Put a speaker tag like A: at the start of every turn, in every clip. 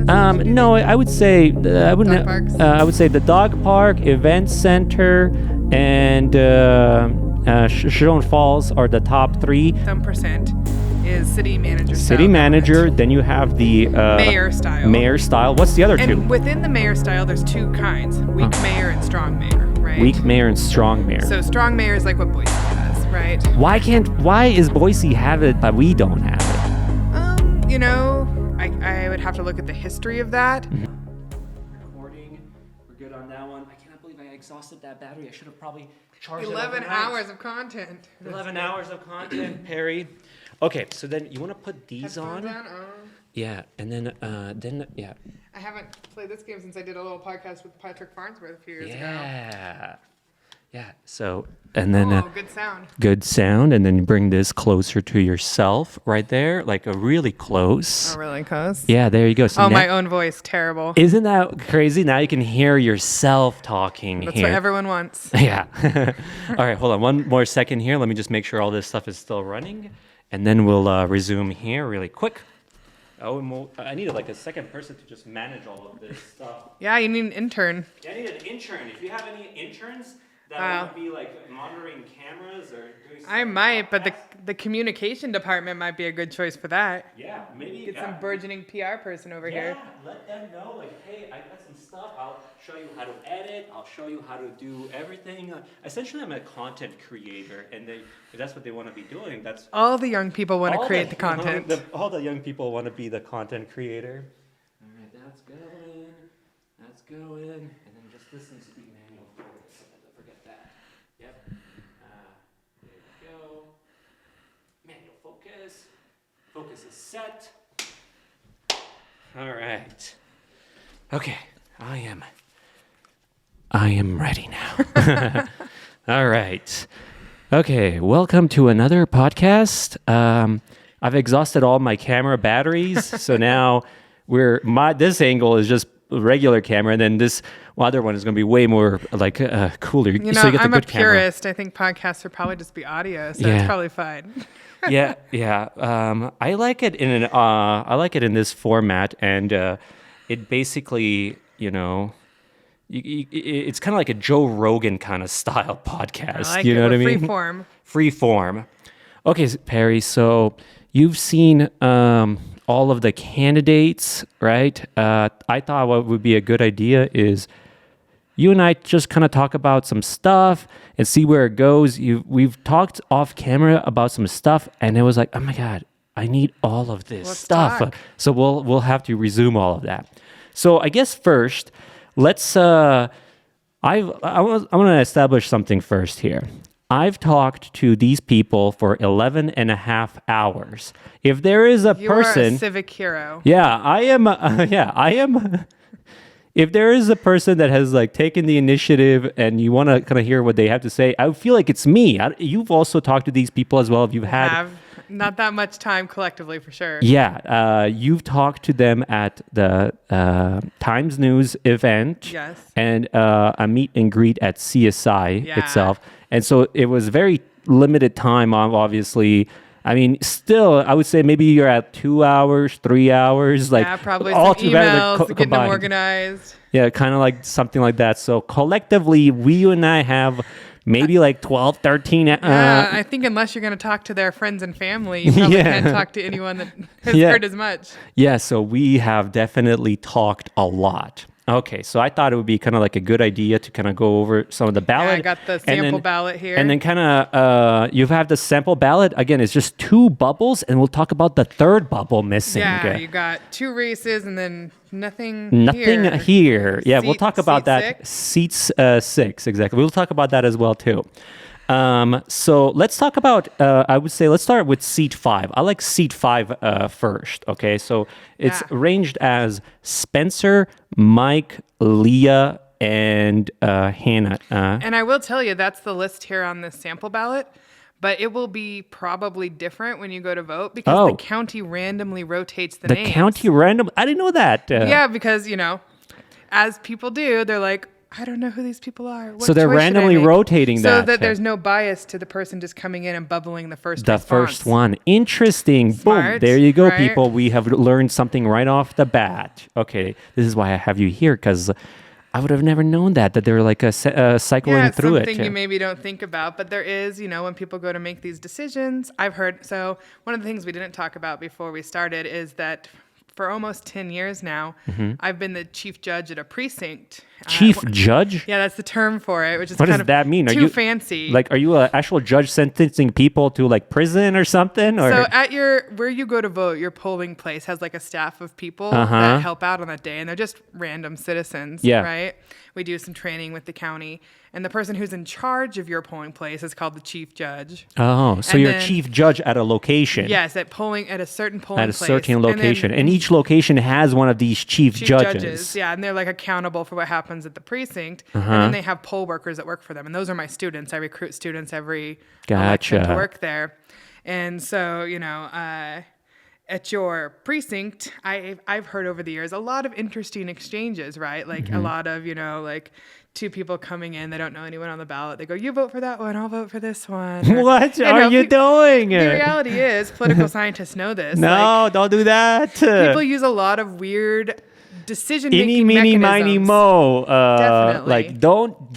A: No, I would say I wouldn't.
B: Dog parks?
A: I would say the dog park, event center, and Shoshone Falls are the top three.
B: 10% is city manager.
A: City
B: style
A: manager.
B: government.
A: Then you have the
B: Mayor style.
A: Mayor style. What's the other two?
B: And within the mayor style, there's two kinds: weak mayor and strong mayor. Right.
A: Weak mayor and strong mayor.
B: So strong mayor is like what Boise has, right?
A: Why is Boise have it but we don't have it?
B: I would have to look at the history of that.
A: Recording. We're good on that one. I cannot believe I exhausted that battery. I should have probably charged
B: 11
A: it overnight.
B: hours of content.
A: 11 hours of content, Perry. Okay, so then you want to put these
B: Headphones
A: on?
B: on? Oh.
A: Yeah, and then yeah.
B: I haven't played this game since I did a little podcast with Patrick Farnsworth a few years ago.
A: Yeah. So and then
B: Good sound.
A: good sound, and then you bring this closer to yourself, right there, like a really close.
B: Oh, really close?
A: Yeah, there you go. So
B: Oh,
A: now-
B: my own voice, terrible.
A: Isn't that crazy? Now you can hear yourself talking
B: That's
A: here.
B: what everyone wants.
A: Yeah. All right, hold on one more second here. Let me just make sure all this stuff is still running, and then we'll resume here really quick. Oh, and I needed like a second person to just manage all of this stuff.
B: Yeah, you need an intern.
A: Yeah, I need an intern. If you have any interns that
B: Wow.
A: want to be like monitoring cameras or doing
B: I might, but the communication department might be a good choice for that.
A: yeah, maybe
B: Get some burgeoning PR person over
A: yeah,
B: here.
A: let them know like, hey, I got some stuff. I'll show you how to edit. I'll show you how to do everything. Essentially, I'm a content creator, and if that's what they want to be doing, that's
B: All the young people want to
A: all
B: create the content.
A: all the young people want to be the content creator. All right, that's going, and then just listen to the manual focus. Don't forget that. Yep. There we go. Manual focus. Focus is set. All right. Okay, I am ready now. All right. Okay, welcome to another podcast. I've exhausted all my camera batteries, so now this angle is just a regular camera, and then this other one is going to be way more like cooler.
B: You know,
A: so you get the
B: I'm a
A: good camera.
B: purist. I think podcasts would probably just be audio, so
A: Yeah.
B: it's probably fine.
A: Yeah. I like it in this format, and it basically, it's kind of like a Joe Rogan kind of style podcast.
B: I like
A: you know what I mean?
B: Free form.
A: Free form. Okay, Perry. So you've seen all of the candidates, right? I thought what would be a good idea is you and I just kind of talk about some stuff and see where it goes. We've talked off camera about some stuff, and it was like, oh my God, I need all of this
B: Let's
A: stuff.
B: talk.
A: So we'll have to resume all of that. So I guess first, let's. I want to establish something first here. I've talked to these people for 11 and a half hours. If there is a
B: You
A: person,
B: are a civic hero.
A: yeah, I am. I am. If there is a person that has like taken the initiative and you want to kind of hear what they have to say, I feel like it's me. You've also talked to these people as well. If you've had,
B: Have not that much time collectively for sure.
A: yeah, you've talked to them at the Times News event,
B: Yes.
A: and a meet and greet at CSI
B: Yeah.
A: itself. And so it was very limited time, obviously. I mean, still, I would say maybe you're at 2 hours, 3 hours, like
B: Yeah, probably
A: all
B: some
A: together
B: emails, getting them
A: combined.
B: organized.
A: Yeah, kind of like something like that. So collectively, you and I have maybe like 12, 13.
B: Yeah, I think unless you're going to talk to their friends and family, you probably
A: Yeah.
B: can't talk to anyone that has
A: Yeah.
B: heard as much.
A: Yeah, so we have definitely talked a lot. Okay, so I thought it would be kind of like a good idea to kind of go over some of the ballot.
B: Yeah, I got the
A: and
B: sample
A: then-
B: ballot here.
A: And then kind of, you have the sample ballot. Again, it's just 2 bubbles, and we'll talk about the third bubble missing.
B: yeah, you got 2 races and then nothing
A: here. Yeah, we'll talk about
B: seat
A: that. Seats 6, exactly. We'll talk about that as well, too. So let's talk about, I would say, let's start with seat 5. I like seat 5 first, okay? So it's
B: Yeah.
A: ranged as Spencer, Mike, Leah, and Hannah.
B: And I will tell you, that's the list here on this sample ballot. But it will be probably different when you go to vote because the county randomly rotates the names.
A: County random? I didn't know that.
B: Yeah, because, as people do, they're like, I don't know who these people are. What
A: So they're
B: choice should I
A: randomly
B: make?"
A: rotating
B: so
A: that.
B: that there's no bias to the person just coming in and bubbling the first
A: The
B: response.
A: first one. Interesting. Boom.
B: Smart,
A: There you go,
B: right?
A: people. We have learned something right off the bat. Okay. This is why I have you here, because I would have never known that they're like cycling
B: It's
A: through
B: something
A: it.
B: you maybe don't think about, but there is, when people go to make these decisions, I've heard. So one of the things we didn't talk about before we started is that for almost 10 years now, I've been the chief judge at a precinct.
A: Chief judge?
B: Yeah, that's the term for it, which is
A: What
B: kind
A: does that mean? Are
B: too
A: you
B: fancy.
A: Like, are you an actual judge sentencing people to like prison or something? Or
B: So at where you go to vote, your polling place has like a staff of people that help out on that day, and they're just random citizens,
A: Yeah.
B: right? We do some training with the county, and the person who's in charge of your polling place is called the chief judge.
A: Oh, so
B: And
A: you're
B: then-
A: chief judge at a location.
B: Yes, at a certain polling
A: At a
B: place.
A: certain location.
B: And
A: And
B: then
A: each location has one of these chief
B: chief
A: judges.
B: yeah, and they're like accountable for what happens at the precinct. And then they have poll workers that work for them, and those are my students. I recruit students every election
A: Gotcha.
B: to work there. And so, at your precinct, I've heard over the years a lot of interesting exchanges, right? Like a lot of, like two people coming in, they don't know anyone on the ballot. They go, "You vote for that one, I'll vote for this one." Or,
A: What are you doing?
B: The reality is, political scientists know this.
A: No, don't do that.
B: People use a lot of weird decision-making
A: Eeny, meeny, miny,
B: mechanisms.
A: mo.
B: Definitely.
A: Like,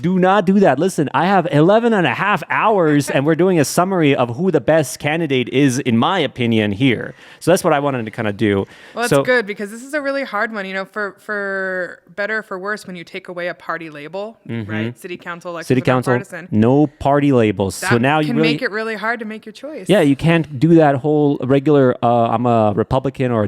A: do not do that. Listen, I have 11 and a half hours, and we're doing a summary of who the best candidate is, in my opinion, here. So that's what I wanted to kind of do.
B: Well, it's good because this is a really hard one. For better or for worse, when you take away a party label, right? City council elections
A: City
B: are
A: council,
B: partisan.
A: no party labels.
B: That
A: So now you
B: can
A: really
B: make it really hard to make your choice.
A: Yeah, you can't do that whole regular. I'm a Republican or a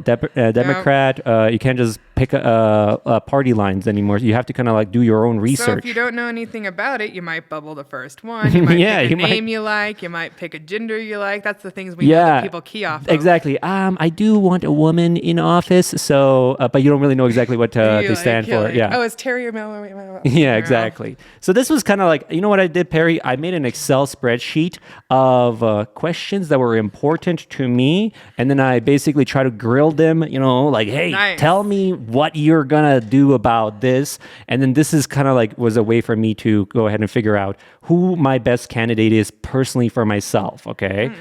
A: Democrat. You can't just pick party lines anymore. You have to kind of like do your own research.
B: So if you don't know anything about it, you might bubble the first one. You might pick a name you like. You might pick a gender you like. That's the things we know that people key off of.
A: Exactly. I do want a woman in office. So, but you don't really know exactly what they stand for. Yeah.
B: Oh, it's Terry or Mel?
A: Yeah, exactly. So this was kind of like, you know what I did, Perry? I made an Excel spreadsheet of questions that were important to me. And then I basically try to grill them, like, hey,
B: Nice.
A: tell me what you're going to do about this. And then this is kind of like was a way for me to go ahead and figure out who my best candidate is personally for myself. Okay.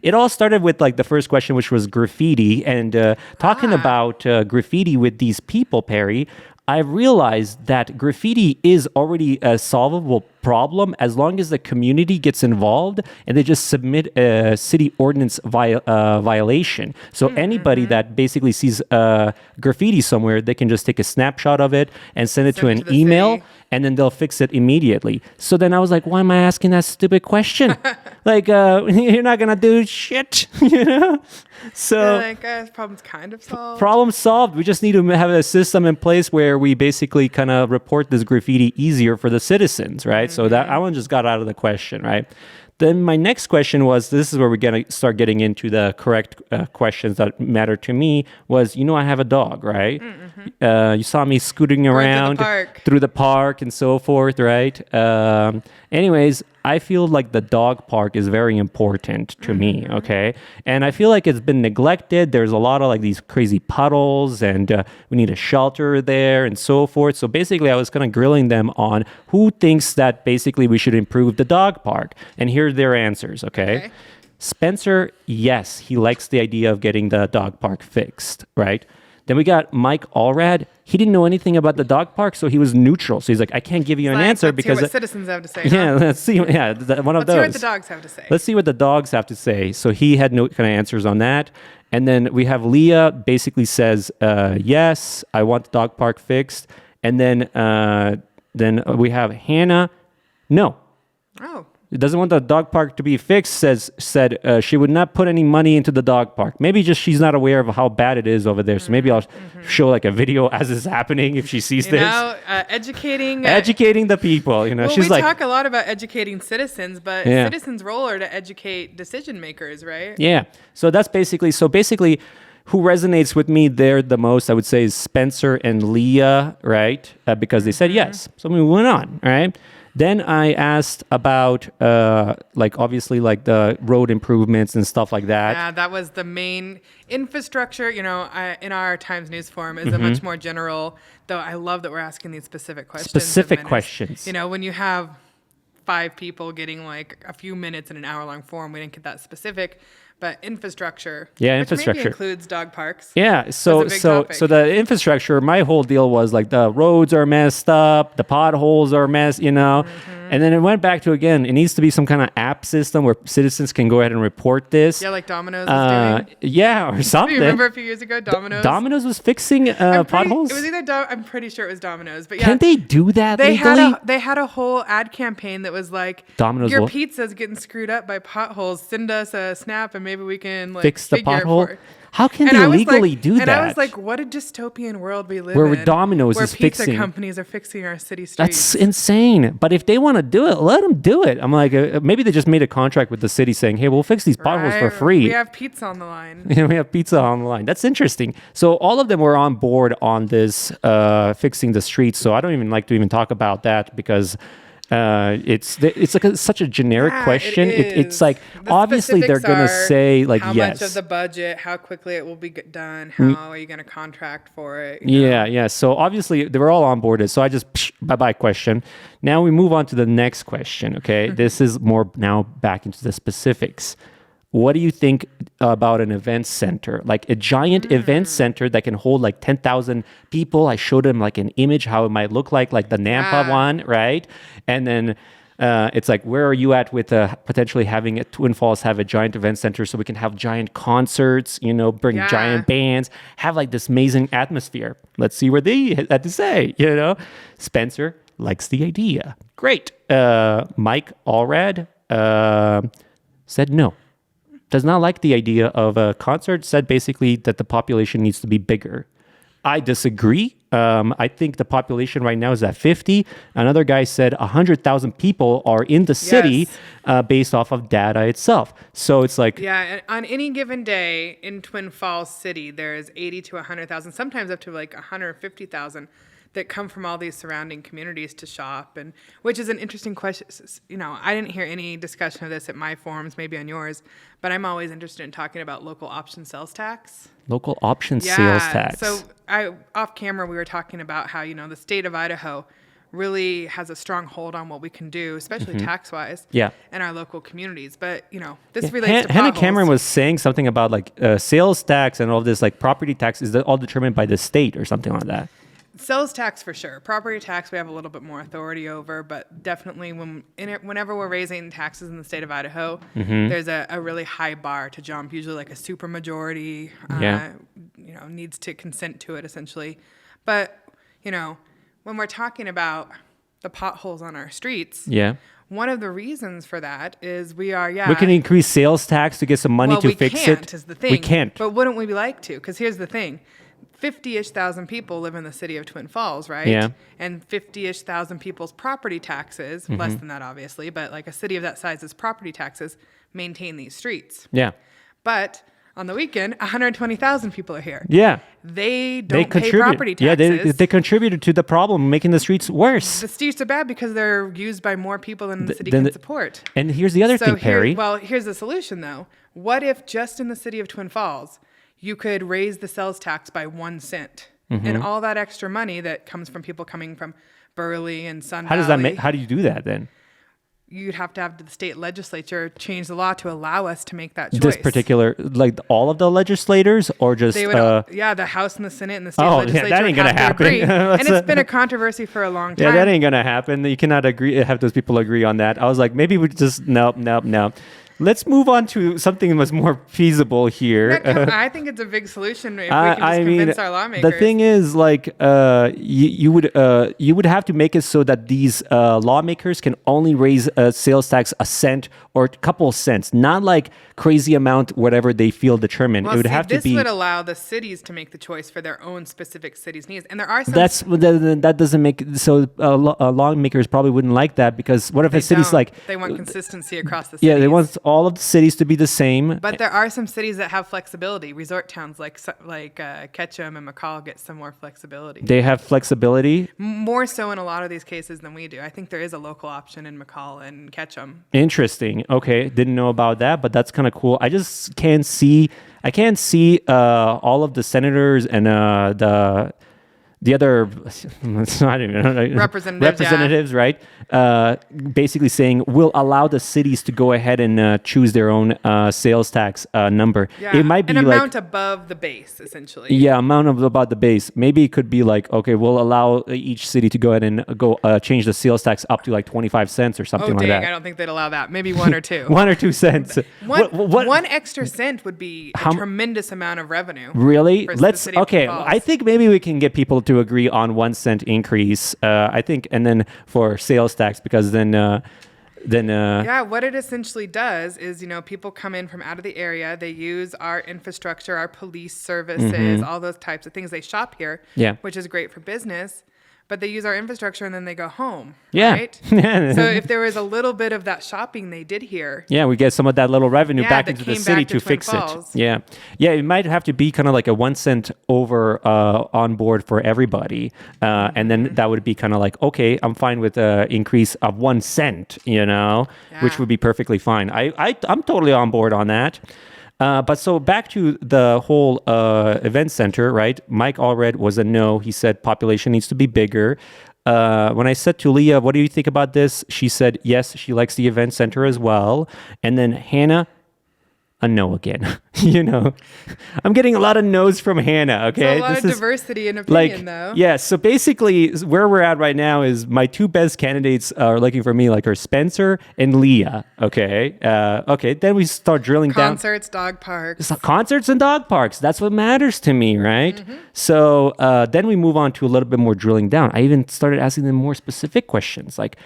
A: It all started with like the first question, which was graffiti. And talking about graffiti with these people, Perry, I realized that graffiti is already a solvable problem as long as the community gets involved and they just submit a city ordinance violation. So anybody that basically sees graffiti somewhere, they can just take a snapshot of it and send it to
B: Send it
A: an
B: to the
A: email,
B: city.
A: and then they'll fix it immediately. So then I was like, why am I asking that stupid question? Like, you're not going to do shit, So
B: problem's kind of solved.
A: problem solved. We just need to have a system in place where we basically kind of report this graffiti easier for the citizens, right? So that one just got out of the question, right? Then my next question was, this is where we're going to start getting into the correct questions that matter to me, was, I have a dog, right? You saw me scooting around through the park and so forth, right? Anyways, I feel like the dog park is very important to me, okay? And I feel like it's been neglected. There's a lot of like these crazy puddles and we need a shelter there and so forth. So basically I was kind of grilling them on who thinks that basically we should improve the dog park. And here are their answers, okay? Spencer, yes, he likes the idea of getting the dog park fixed, right? Then we got Mike Allrad. He didn't know anything about the dog park, so he was neutral. So he's like, I can't give you an answer
B: let's
A: because
B: hear what citizens have to say.
A: Yeah, let's see. Yeah, one of
B: Let's hear what
A: those.
B: the dogs have to say.
A: Let's see what the dogs have to say. So he had no kind of answers on that. And then we have Leah basically says, yes, I want the dog park fixed. And then we have Hannah. No,
B: Oh.
A: doesn't want the dog park to be fixed. Said she would not put any money into the dog park. Maybe just she's not aware of how bad it is over there. So maybe I'll show like a video as it's happening if she sees this.
B: Educating
A: the people.
B: Well,
A: she's
B: we
A: like,
B: talk a lot about educating citizens, but citizens' role are to educate decision makers, right?
A: yeah. So that's basically who resonates with me there the most, I would say, is Spencer and Leah, right? Because they said yes. So we went on, right? Then I asked about like obviously like the road improvements and stuff like that.
B: Yeah, that was the main infrastructure. In our Times News forum is a much more general. Though I love that we're asking these specific questions.
A: Specific questions.
B: When you have 5 people getting like a few minutes in an hour-long forum, we didn't get that specific. But infrastructure, which maybe includes dog parks.
A: Yeah, so the infrastructure, my whole deal was like the roads are messed up, the potholes are messed, and then it went back to, again, it needs to be some kind of app system where citizens can go ahead and report this.
B: Yeah, like Domino's was doing.
A: Yeah, or something.
B: Do you remember a few years ago, Domino's?
A: Domino's was fixing potholes?
B: It was either I'm pretty sure it was Domino's, but yeah.
A: Can they do that legally?
B: They had a whole ad campaign that was like,
A: Domino's
B: your pizza's getting screwed up by potholes. Send us a snap and maybe we can like
A: fix the pothole. How can they legally do that?
B: And I was like, what a dystopian world we live in.
A: Where Domino's is fixing.
B: Where pizza companies are fixing our city streets.
A: That's insane. But if they want to do it, let them do it. I'm like, maybe they just made a contract with the city saying, hey, we'll fix these potholes for free.
B: We have pizza on the line.
A: We have pizza on the line. That's interesting. So all of them were on board on this fixing the streets. So I don't even like to even talk about that because it's like such a generic question. It's like obviously they're gonna say like
B: how
A: yes.
B: much of the budget, how quickly it will be done, how are you gonna contract for it?
A: Yeah. So obviously they were all on board. So I just bye question. Now we move on to the next question. Okay, this is more now back into the specifics. What do you think about an event center? Like a giant event center that can hold like 10,000 people. I showed him like an image how it might look like the Nampa one, right? And then it's like, where are you at with potentially having Twin Falls have a giant event center so we can have giant concerts, bring giant bands, have like this amazing atmosphere. Let's see what they had to say, Spencer likes the idea. Great. Mike Allred said no. Does not like the idea of a concert, said basically that the population needs to be bigger. I disagree. I think the population right now is at 50. Another guy said 100,000 people are in the city based off of data itself. So it's like...
B: Yeah, on any given day in Twin Falls City, there's 80 to 100,000, sometimes up to like 150,000 that come from all these surrounding communities to shop, and which is an interesting question. I didn't hear any discussion of this at my forums, maybe on yours, but I'm always interested in talking about local option sales tax.
A: Local option sales tax.
B: So off camera, we were talking about how, the state of Idaho really has a strong hold on what we can do, especially tax-wise, in our local communities. But, this relates to
A: Hannah
B: potholes.
A: Cameron was saying something about like sales tax and all this, like property tax is all determined by the state or something like that.
B: Sales tax for sure. Property tax we have a little bit more authority over, but definitely whenever we're raising taxes in the state of Idaho, there's a really high bar to jump. Usually like a supermajority needs to consent to it essentially. But, when we're talking about the potholes on our streets, one of the reasons for that is we can
A: increase sales tax to get some money to fix it.
B: We can't is the thing.
A: We can't.
B: But wouldn't we like to? Because here's the thing. 50-ish thousand people live in the city of Twin Falls, right?
A: Yeah.
B: And 50-ish thousand people's property taxes, less than that obviously, but like a city of that size's property taxes maintain these streets.
A: Yeah.
B: But on the weekend, 120,000 people are here.
A: Yeah.
B: They don't pay property taxes.
A: Yeah, they contributed to the problem, making the streets worse.
B: The streets are bad because they're used by more people than the city can support.
A: And here's the other thing, Perry.
B: Here's the solution though. What if just in the city of Twin Falls, you could raise the sales tax by 1 cent, and all that extra money that comes from people coming from Burley and Sun Valley.
A: How do you do that then?
B: You'd have to have the state legislature change the law to allow us to make that choice.
A: This particular, like all of the legislators, or just
B: they would, the House and the Senate and the state legislature.
A: That ain't gonna happen.
B: And it's been a controversy for a long time.
A: Yeah, that ain't gonna happen. You cannot have those people agree on that. I was like, maybe we just no. Let's move on to something that's more feasible here.
B: I think it's a big solution if we can just convince our lawmakers.
A: The thing is, like, you would have to make it so that these lawmakers can only raise sales tax a cent or a couple of cents, not like crazy amount, whatever they feel determined.
B: Well,
A: it would have to be.
B: This would allow the cities to make the choice for their own specific cities' needs, and there are some.
A: That doesn't make so lawmakers probably wouldn't like that because what if a city's like
B: they want consistency across the city.
A: Yeah, they want all of the cities to be the same.
B: But there are some cities that have flexibility. Resort towns like Ketchum and McCall get some more flexibility.
A: They have flexibility.
B: More so in a lot of these cases than we do. I think there is a local option in McCall and Ketchum.
A: Interesting. Okay, didn't know about that, but that's kind of cool. I just can't see. I can't see all of the senators and the other representatives, right? Basically saying we'll allow the cities to go ahead and choose their own sales tax number.
B: Yeah,
A: it might be
B: an amount
A: like,
B: above the base, essentially.
A: Yeah, amount of about the base. Maybe it could be like, okay, we'll allow each city to go ahead and go change the sales tax up to like 25 cents or something like that.
B: I don't think they'd allow that. Maybe 1 or 2.
A: 1 or 2 cents.
B: One extra cent would be a tremendous amount of revenue.
A: Really?
B: Let's
A: I think maybe we can get people to agree on 1 cent increase. I think, and then for sales tax, because then
B: yeah, what it essentially does is, people come in from out of the area, they use our infrastructure, our police services, all those types of things. They shop here, which is great for business. But they use our infrastructure and then they go home, right? So if there was a little bit of that shopping they did here.
A: Yeah, we get some of that little revenue back into the city to fix
B: Falls.
A: it. Yeah, it might have to be kind of like a 1 cent over on board for everybody. And then that would be kind of like, okay, I'm fine with an increase of 1 cent, which would be perfectly fine. I'm totally on board on that. But so back to the whole event center, right? Mike Allred was a no. He said population needs to be bigger. When I said to Leah, what do you think about this? She said, yes, she likes the event center as well. And then Hannah, a no again. I'm getting a lot of no's from Hannah. Okay,
B: a lot of diversity in opinion, though.
A: Yeah. So basically, where we're at right now is my 2 best candidates are looking for me, like are Spencer and Leah. Okay. Okay. Then we start drilling down.
B: Concerts, dog parks.
A: Concerts and dog parks. That's what matters to me, right? So then we move on to a little bit more drilling down. I even started asking them more specific questions, like.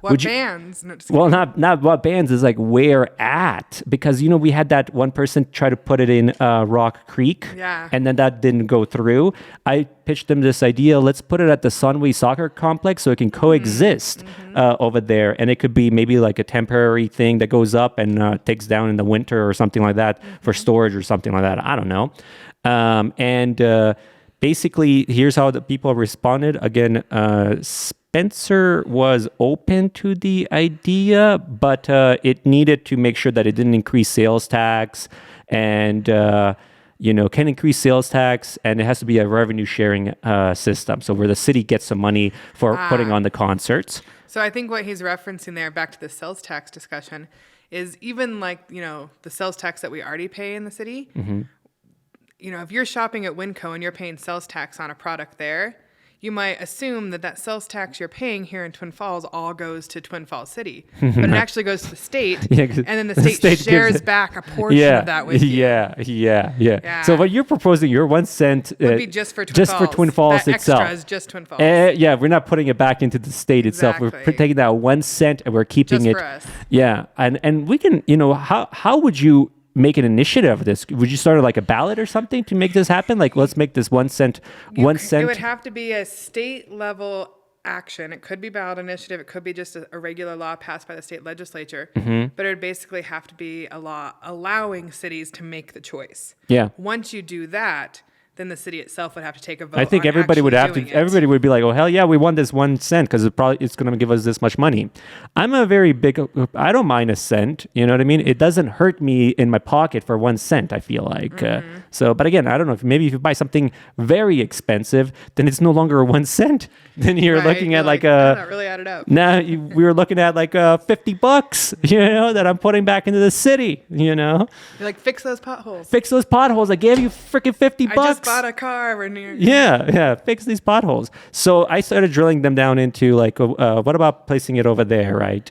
B: What bands? No,
A: well, not what bands, is like where at, because we had that one person try to put it in Rock Creek, and then that didn't go through. I pitched them this idea: let's put it at the Sunway Soccer Complex so it can coexist over there, and it could be maybe like a temporary thing that goes up and takes down in the winter or something like that for storage or something like that. I don't know, and basically, here's how the people responded. Again, Spencer was open to the idea, but it needed to make sure that it didn't increase sales tax and, can increase sales tax, and it has to be a revenue sharing system. So where the city gets some money for putting on the concerts.
B: So I think what he's referencing there, back to the sales tax discussion, is even like, the sales tax that we already pay in the city. If you're shopping at Winco and you're paying sales tax on a product there, you might assume that sales tax you're paying here in Twin Falls all goes to Twin Falls City, but it actually goes to the state, and then the state shares back a portion of that with you.
A: Yeah. So what you're proposing, your 1 cent
B: would be just for Twin Falls.
A: That
B: extra is just Twin Falls.
A: We're not putting it back into the state itself. We're taking that 1 cent and we're keeping
B: just
A: it.
B: For us.
A: Yeah, and we can, how would you make an initiative of this? Would you start like a ballot or something to make this happen? Like, let's make this 1 cent. It
B: would have to be a state level action. It could be ballot initiative. It could be just a regular law passed by the state legislature. But it would basically have to be a law allowing cities to make the choice.
A: Yeah.
B: Once you do that, then the city itself would have to take a vote.
A: I think everybody would have to. Everybody would be like, "Oh hell yeah, we want this 1 cent because it's going to give us this much money." I'm a very big. I don't mind a cent. You know what I mean? It doesn't hurt me in my pocket for 1 cent. I feel like so. But again, I don't know. If you buy something very expensive, then it's no longer 1 cent. Then you're looking at like a.
B: Not really added up.
A: Now we were looking at like $50. That I'm putting back into the city.
B: You're like, fix those potholes.
A: Fix those potholes. I gave you freaking $50.
B: I just bought a car over near.
A: Yeah. Fix these potholes. So I started drilling them down into like, what about placing it over there, right?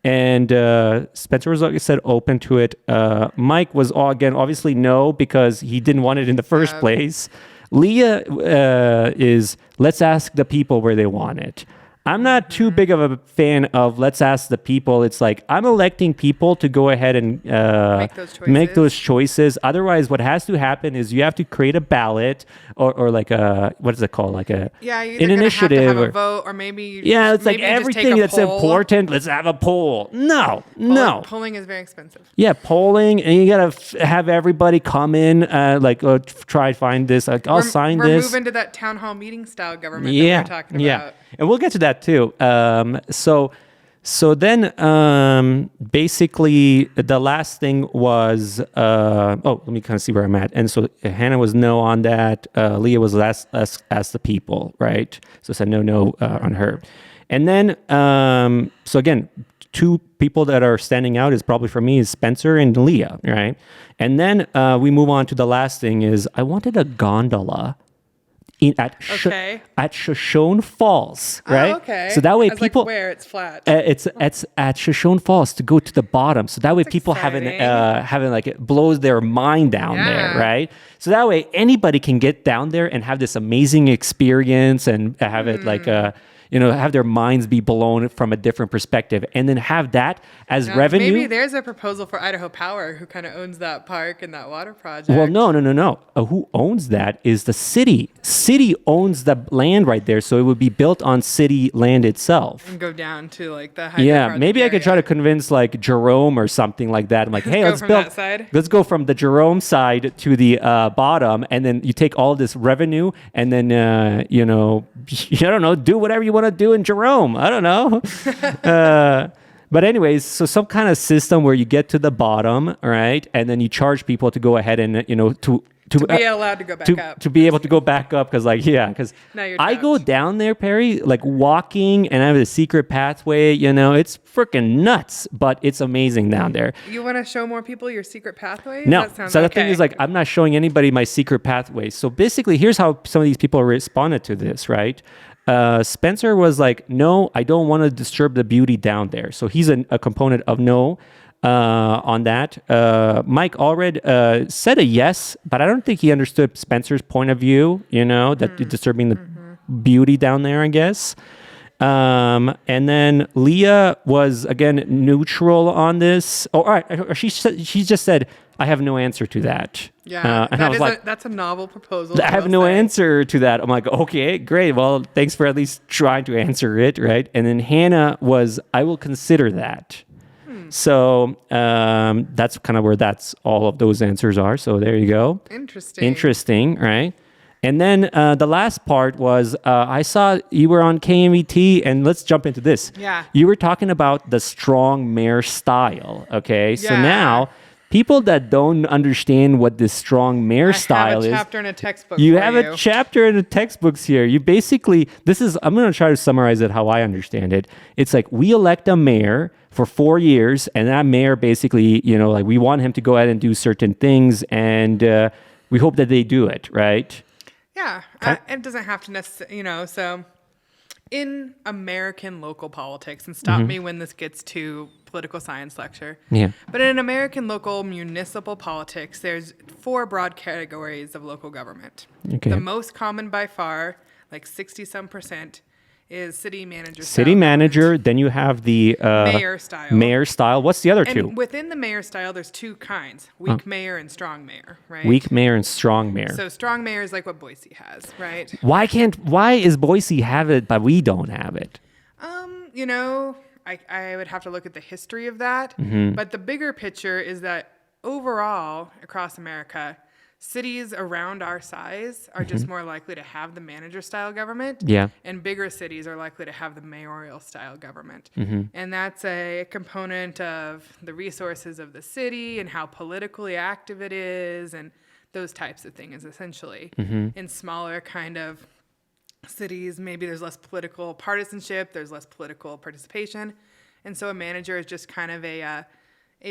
A: And Spencer was, like I said, open to it. Mike was, again, obviously no, because he didn't want it in the first place. Leah is, let's ask the people where they want it. I'm not too big of a fan of let's ask the people. It's like I'm electing people to go ahead and make those choices. Otherwise, what has to happen is you have to create a ballot or like a, what is it called? Like an initiative.
B: Have to have a vote, or maybe
A: it's like everything that's important. Let's have a poll. No.
B: Polling is very expensive.
A: Yeah, polling, and you gotta have everybody come in, try to find this. Like, I'll sign this.
B: We're moving to that town hall meeting style government that we were talking about.
A: Yeah, and we'll get to that too. So then basically the last thing was let me kind of see where I'm at. And so Hannah was no on that. Leah was asked the people, right? So said no on her. And then so again, two people that are standing out is probably for me is Spencer and Leah, right? And then we move on to the last thing is I wanted a gondola at Shoshone Falls, right?
B: Oh, okay.
A: So that way people
B: where it's flat.
A: It's at Shoshone Falls to go to the bottom. So that way people having like it blows their mind down there, right? So that way anybody can get down there and have this amazing experience and have it like have their minds be blown from a different perspective, and then have that as revenue.
B: Maybe there's a proposal for Idaho Power, who kind of owns that park and that water project.
A: Well, no. Who owns that is the city. City owns the land right there, so it would be built on city land itself.
B: And go down to like the hydro
A: maybe I could try to convince like Jerome or something like that. I'm like, hey, let's go from the Jerome side to the bottom, and then you take all this revenue, and then I don't know, do whatever you want to do in Jerome. I don't know. But anyways, so some kind of system where you get to the bottom, right? And then you charge people to go ahead and, to
B: be allowed to go back up.
A: To be able to go back up because I go down there, Perry, like walking, and I have a secret pathway, it's freaking nuts, but it's amazing down there.
B: You want to show more people your secret pathway?
A: No. So the thing is like, I'm not showing anybody my secret pathway. So basically, here's how some of these people responded to this, right? Spencer was like, no, I don't want to disturb the beauty down there. So he's a component of no. On that. Mike Allred said a yes, but I don't think he understood Spencer's point of view, that disturbing the beauty down there, I guess. And then Leah was, again, neutral on this. Oh, all right. She just said, I have no answer to that.
B: Yeah,
A: and I was like,
B: that's a novel proposal.
A: I have no answer to that. I'm like, okay, great. Well, thanks for at least trying to answer it, right? And then Hannah was, I will consider that. So that's kind of where all of those answers are. So there you go. Interesting, right? And then the last part was I saw you were on KMET, and let's jump into this.
B: Yeah.
A: You were talking about the strong mayor style, okay? Yeah. So now people that don't understand what this strong mayor style is.
B: I have a chapter in a textbook.
A: You have a chapter in the textbooks here. You basically, I'm going to try to summarize it how I understand it. It's like we elect a mayor for 4 years, and that mayor basically, we want him to go ahead and do certain things, and we hope that they do it, right?
B: Yeah. It doesn't have to necessarily, so in American local politics, and stop me when this gets to political science lecture.
A: Yeah.
B: But in American local municipal politics, there's 4 broad categories of local government. Okay. The most common by far, like 60-some%, is city manager.
A: City manager. Then you have the
B: mayor style.
A: Mayor style. What's the other two?
B: Within the mayor style, there's 2 kinds: weak mayor and strong mayor. Right.
A: Weak mayor and strong mayor.
B: So strong mayor is like what Boise has, right?
A: Why is Boise have it but we don't have it?
B: I would have to look at the history of that. But the bigger picture is that overall across America, cities around our size are just more likely to have the manager style government.
A: Yeah.
B: And bigger cities are likely to have the mayoral style government. And that's a component of the resources of the city and how politically active it is and those types of things, essentially. In smaller kind of cities, maybe there's less political partisanship, there's less political participation. And so a manager is just kind of a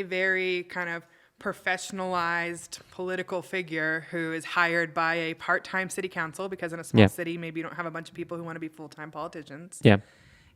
B: very kind of professionalized political figure who is hired by a part-time city council, because in a small city, maybe you don't have a bunch of people who want to be full-time politicians.
A: Yeah.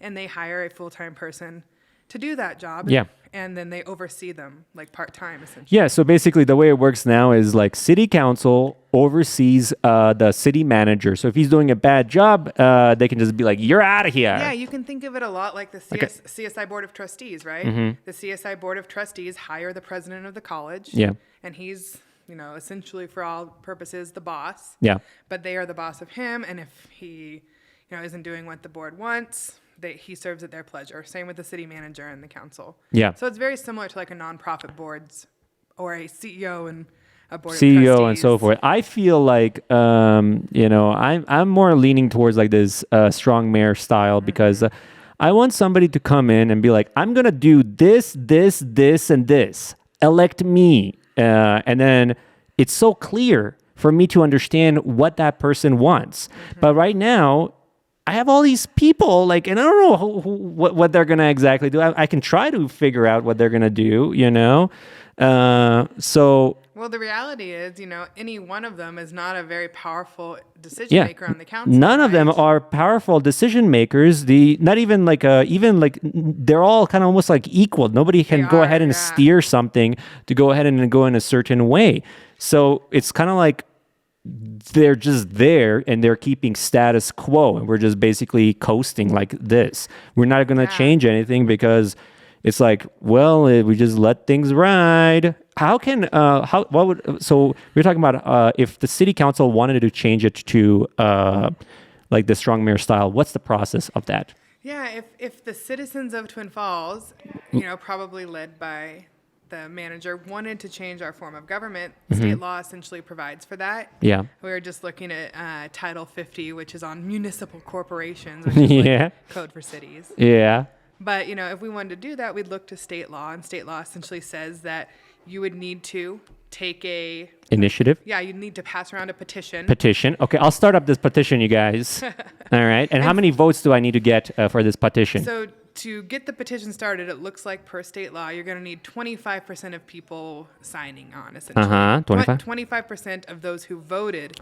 B: And they hire a full-time person to do that job.
A: Yeah.
B: And then they oversee them like part-time, essentially.
A: Yeah, so basically the way it works now is like city council oversees the city manager. So if he's doing a bad job, they can just be like, you're out of here.
B: Yeah, you can think of it a lot like the CSI Board of Trustees, right? The CSI Board of Trustees hire the president of the college.
A: Yeah.
B: And he's, essentially for all purposes, the boss.
A: Yeah.
B: But they are the boss of him. And if he, isn't doing what the board wants, he serves at their pleasure. Same with the city manager and the council.
A: Yeah.
B: So it's very similar to like a nonprofit board's or a CEO and a board of
A: CEO
B: trustees.
A: and so forth. I feel like, I'm more leaning towards like this strong mayor style because I want somebody to come in and be like, I'm going to do this, and this. Elect me. And then it's so clear for me to understand what that person wants. But right now, I have all these people, and I don't know what they're going to exactly do. I can try to figure out what they're going to do, So...
B: Well, the reality is, any one of them is not a very powerful decision maker on the council.
A: None of them are powerful decision makers. Not even they're all kind of almost like equal. Nobody can go ahead and steer something to go ahead and go in a certain way. So it's kind of like they're just there and they're keeping status quo, and we're just basically coasting like this. We're not going to change anything because it's like, well, we just let things ride. So we're talking about if the city council wanted to change it to like the strong mayor style, what's the process of that?
B: Yeah, if the citizens of Twin Falls, probably led by the manager, wanted to change our form of government, state law essentially provides for that.
A: Yeah.
B: We were just looking at Title 50, which is on municipal corporations, which is like code for cities.
A: Yeah.
B: But, if we wanted to do that, we'd look to state law, and state law essentially says that you would need to take a...
A: Initiative?
B: Yeah, you'd need to pass around a petition.
A: Petition. Okay, I'll start up this petition, you guys. All right. And how many votes do I need to get for this petition?
B: So to get the petition started, it looks like per state law, you're going to need 25% of people signing on, essentially. 25% of those who voted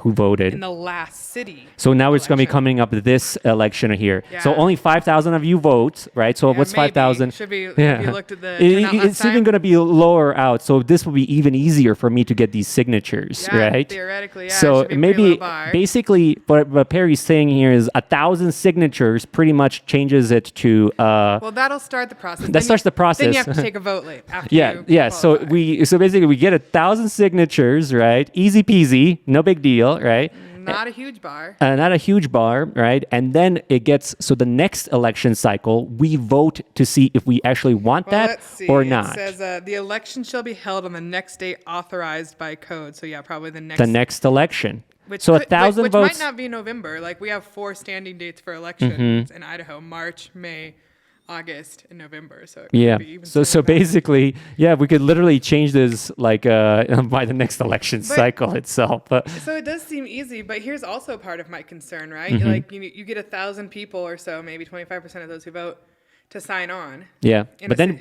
B: in the last city.
A: So now it's going to be coming up this election here.
B: Yeah.
A: So only 5,000 of you vote, right? So what's 5,000?
B: Should be, have you looked at the turnout last
A: It's even going to be lower out. So this will be even easier for me to get these signatures, right?
B: Theoretically, yeah.
A: So
B: it should be
A: maybe
B: bar.
A: basically what Perry's saying here is 1,000 signatures pretty much changes it to...
B: well, that'll start the process.
A: That starts the process.
B: Then you have to take a vote after
A: Yeah.
B: you
A: So
B: qualify.
A: so basically we get 1,000 signatures, right? Easy peasy, no big deal, right?
B: Not a huge bar.
A: Not a huge bar, right? And then the next election cycle, we vote to see if we actually want that
B: Let's see.
A: or not.
B: It says the election shall be held on the next day authorized by code. So yeah, probably the next.
A: The next election.
B: Which
A: so
B: could,
A: 1,000
B: which
A: votes.
B: might not be November. Like we have 4 standing dates for elections in Idaho: March, May, August, and November. So it could be even
A: So
B: sooner than that.
A: basically, we could literally change this by the next election cycle itself.
B: So it does seem easy, but here's also part of my concern, right? Like you get 1,000 people or so, maybe 25% of those who vote, to sign on.
A: Yeah,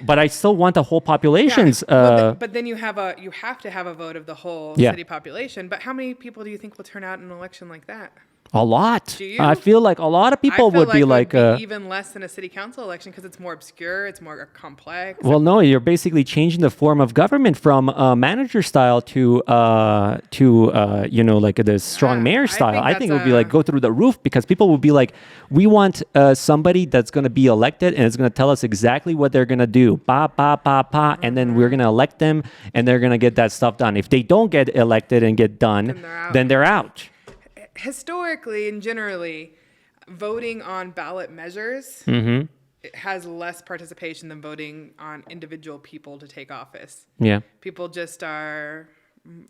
A: but I still want the whole population's.
B: But then you have to have a vote of the whole city population. But how many people do you think will turn out in an election like that?
A: A lot.
B: Do you?
A: I feel like a lot of people would be like
B: even less than a city council election because it's more obscure, it's more complex.
A: Well, no, you're basically changing the form of government from manager style to like the strong mayor style. I think it would be like go through the roof because people would be like, we want somebody that's going to be elected and it's going to tell us exactly what they're going to do, and then we're going to elect them and they're going to get that stuff done. If they don't get elected and get done, then they're out.
B: Historically and generally, voting on ballot measures it has less participation than voting on individual people to take office.
A: Yeah.
B: People just are,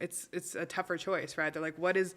B: it's a tougher choice, right? They're like, what does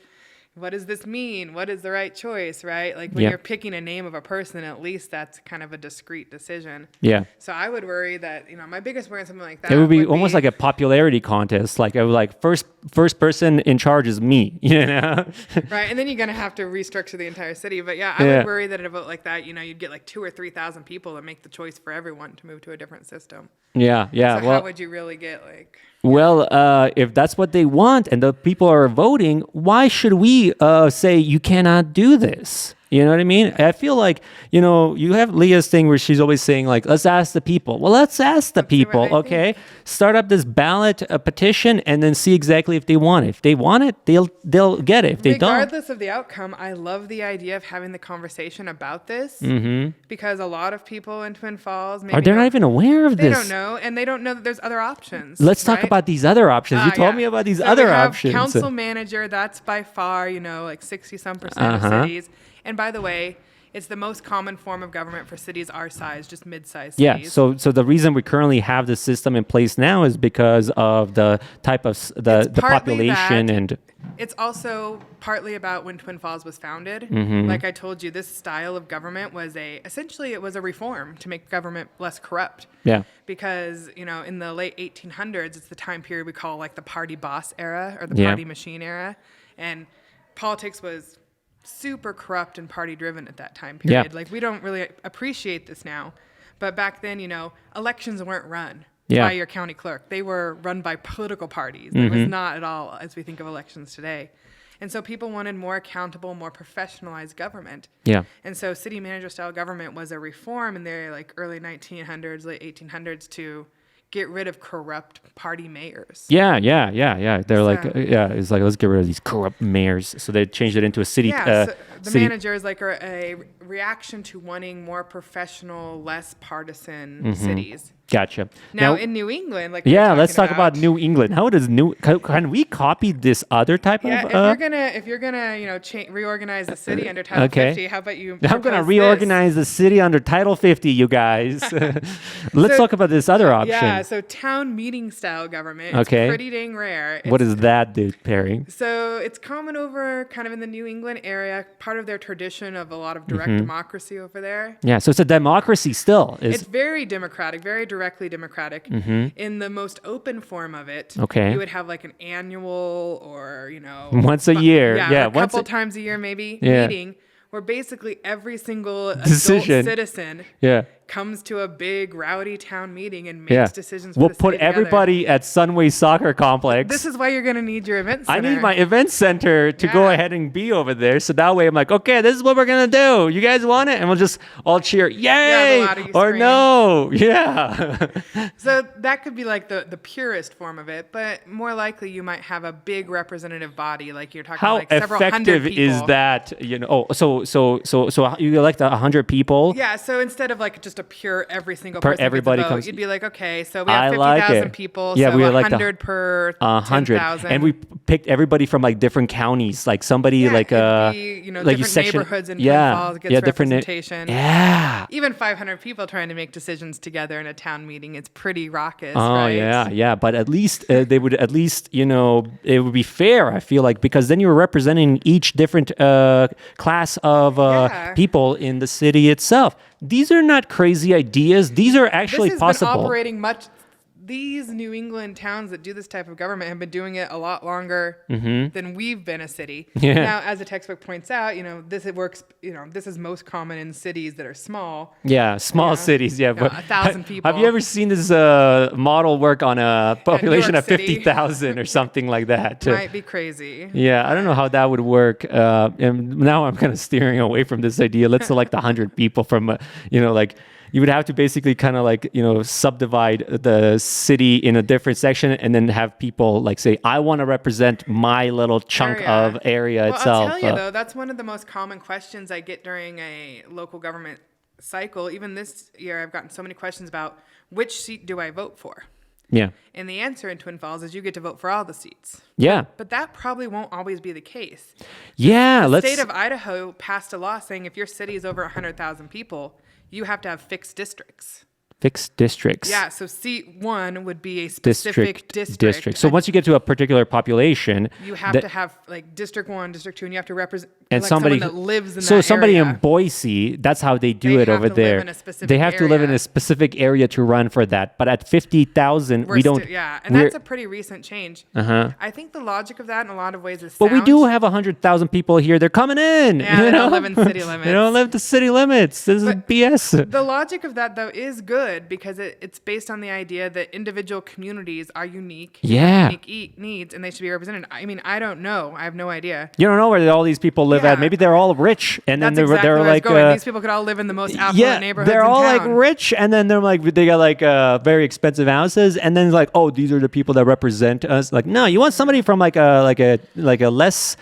B: this mean? What is the right choice, right? Like when you're picking a name of a person, at least that's kind of a discrete decision.
A: Yeah.
B: So I would worry that, my biggest worry in something like that
A: it would be almost like a popularity contest. Like it would like first person in charge is me,
B: Right. And then you're going to have to restructure the entire city. But I would worry that in a vote like that, you'd get like 2,000 or 3,000 people that make the choice for everyone to move to a different system.
A: Yeah.
B: So how would you really get like...
A: Well, if that's what they want and the people are voting, why should we say you cannot do this? You know what I mean? I feel like, you have Leah's thing where she's always saying like, let's ask the people. Well, let's ask the
B: Let's see what
A: people,
B: they
A: okay? Start up this ballot petition and then see exactly if they want it. If they want it, they'll get it. If they don't.
B: Regardless of the outcome, I love the idea of having the conversation about this because a lot of people in Twin Falls maybe
A: They're not even aware of
B: they
A: this.
B: don't know, and they don't know that there's other options.
A: Let's talk
B: right?
A: about these other options. You told me about these
B: So
A: other
B: we have
A: options.
B: Council manager, that's by far, like 60-some% of cities. And by the way, it's the most common form of government for cities our size, just mid-sized cities.
A: Yeah, so the reason we currently have this system in place now is because of the type of the population and
B: it's also partly about when Twin Falls was founded.
A: Mm-hmm.
B: Like I told you, this style of government was essentially it was a reform to make government less corrupt.
A: Yeah.
B: Because, in the late 1800s, it's the time period we call like the party boss era or the party machine era. And politics was super corrupt and party driven at that time period.
A: Yeah.
B: Like we don't really appreciate this now. But back then, elections weren't run
A: Yeah.
B: by your county clerk. They were run by political parties. It was not at all as we think of elections today. And so people wanted more accountable, more professionalized government.
A: Yeah.
B: And so city manager style government was a reform in the early 1900s, late 1800s to get rid of corrupt party mayors.
A: Yeah. They're it's like, let's get rid of these corrupt mayors. So they changed it into a city.
B: So the
A: city.
B: manager is like a reaction to wanting more professional, less partisan cities.
A: Gotcha.
B: Now in New England, like we were
A: let's
B: talking
A: talk about New England. How does can we copy this other type of?
B: If you're gonna reorganize the city under Title 50, how about you?
A: I'm gonna
B: propose
A: reorganize the city under Title 50, you guys. Let's talk about this other option.
B: Yeah, so town meeting style government. It's pretty dang rare.
A: What does that do, Perry?
B: So it's common over kind of in the New England area, part of their tradition of a lot of direct democracy over there.
A: Yeah, so it's a democracy still.
B: It's very democratic, very directly democratic. In the most open form of it, you would have like an annual or,
A: once a year.
B: A couple times a year maybe meeting where basically every single adult citizen comes to a big rowdy town meeting and makes decisions.
A: We'll
B: for the
A: put
B: city
A: everybody
B: together.
A: at Sunway Soccer Complex.
B: This is why you're going to need your event center.
A: I need my event center to go ahead and be over there. So that way I'm like, okay, this is what we're going to do. You guys want it? And we'll just all cheer, yay, or
B: scream.
A: no. Yeah.
B: So that could be like the purest form of it. But more likely you might have a big representative body. Like you're talking
A: How
B: like several hundred
A: effective
B: people.
A: is that? So you elect 100 people?
B: Yeah, so instead of like just a pure every single
A: Per
B: person
A: everybody
B: gets a vote,
A: comes-
B: you'd be like, okay, so we have
A: I
B: 50,000
A: like
B: people,
A: Yeah,
B: so
A: we elect
B: 100 per
A: 100,
B: 10,000.
A: and we picked everybody from like different counties, like somebody like
B: it'd be,
A: like
B: different neighborhoods in Twin Falls gets representation. Even 500 people trying to make decisions together in a town meeting, it's pretty raucous, right?
A: Yeah, but at least they would at least, it would be fair, I feel like, because then you're representing each different class of people in the city itself. These are not crazy ideas. These are actually
B: this has
A: possible.
B: been operating much. These New England towns that do this type of government have been doing it a lot longer than we've been a city.
A: Yeah.
B: Now, as the textbook points out, this works. This is most common in cities that are small.
A: Yeah, small cities. Yeah, but
B: 1,000 people.
A: Have you ever seen this model work on a population of
B: City.
A: 50,000 or something like that?
B: Might be crazy.
A: Yeah, I don't know how that would work. And now I'm kind of steering away from this idea. Let's select 100 people from, you would have to basically kind of like, subdivide the city in a different section and then have people like say, I want to represent my little chunk of area itself.
B: I'll tell you though, that's one of the most common questions I get during a local government cycle. Even this year, I've gotten so many questions about which seat do I vote for?
A: Yeah.
B: And the answer in Twin Falls is you get to vote for all the seats.
A: Yeah.
B: But that probably won't always be the case.
A: Yeah.
B: The state of Idaho passed a law saying if your city is over 100,000 people, you have to have fixed districts.
A: Fixed districts.
B: Yeah, so seat 1 would be a specific district.
A: So once you get to a particular population,
B: you have to have like District 1, District 2, and you have to represent
A: and
B: someone that lives in
A: so
B: that
A: somebody
B: area.
A: in Boise, that's how they do it over there. They have to live in a specific area to run for that. But at 50,000, we don't.
B: And that's a pretty recent change. I think the logic of that in a lot of ways is sound.
A: But we do have 100,000 people here. They're coming in.
B: Yeah, they don't live in city limits.
A: They don't live the city limits. This is BS.
B: The logic of that though is good. good because it's based on the idea that individual communities are unique.
A: Yeah.
B: Unique needs, and they should be represented. I mean, I don't know. I have no idea.
A: You don't know where all these people live at. Maybe they're all rich, and then
B: That's exactly
A: they're
B: where I was
A: like,
B: going. These people could all live in the most affluent neighborhoods
A: they're
B: in
A: all
B: town.
A: like rich, and then they're like they got like very expensive houses, and then like, oh, these are the people that represent us. Like, no, you want somebody from like a less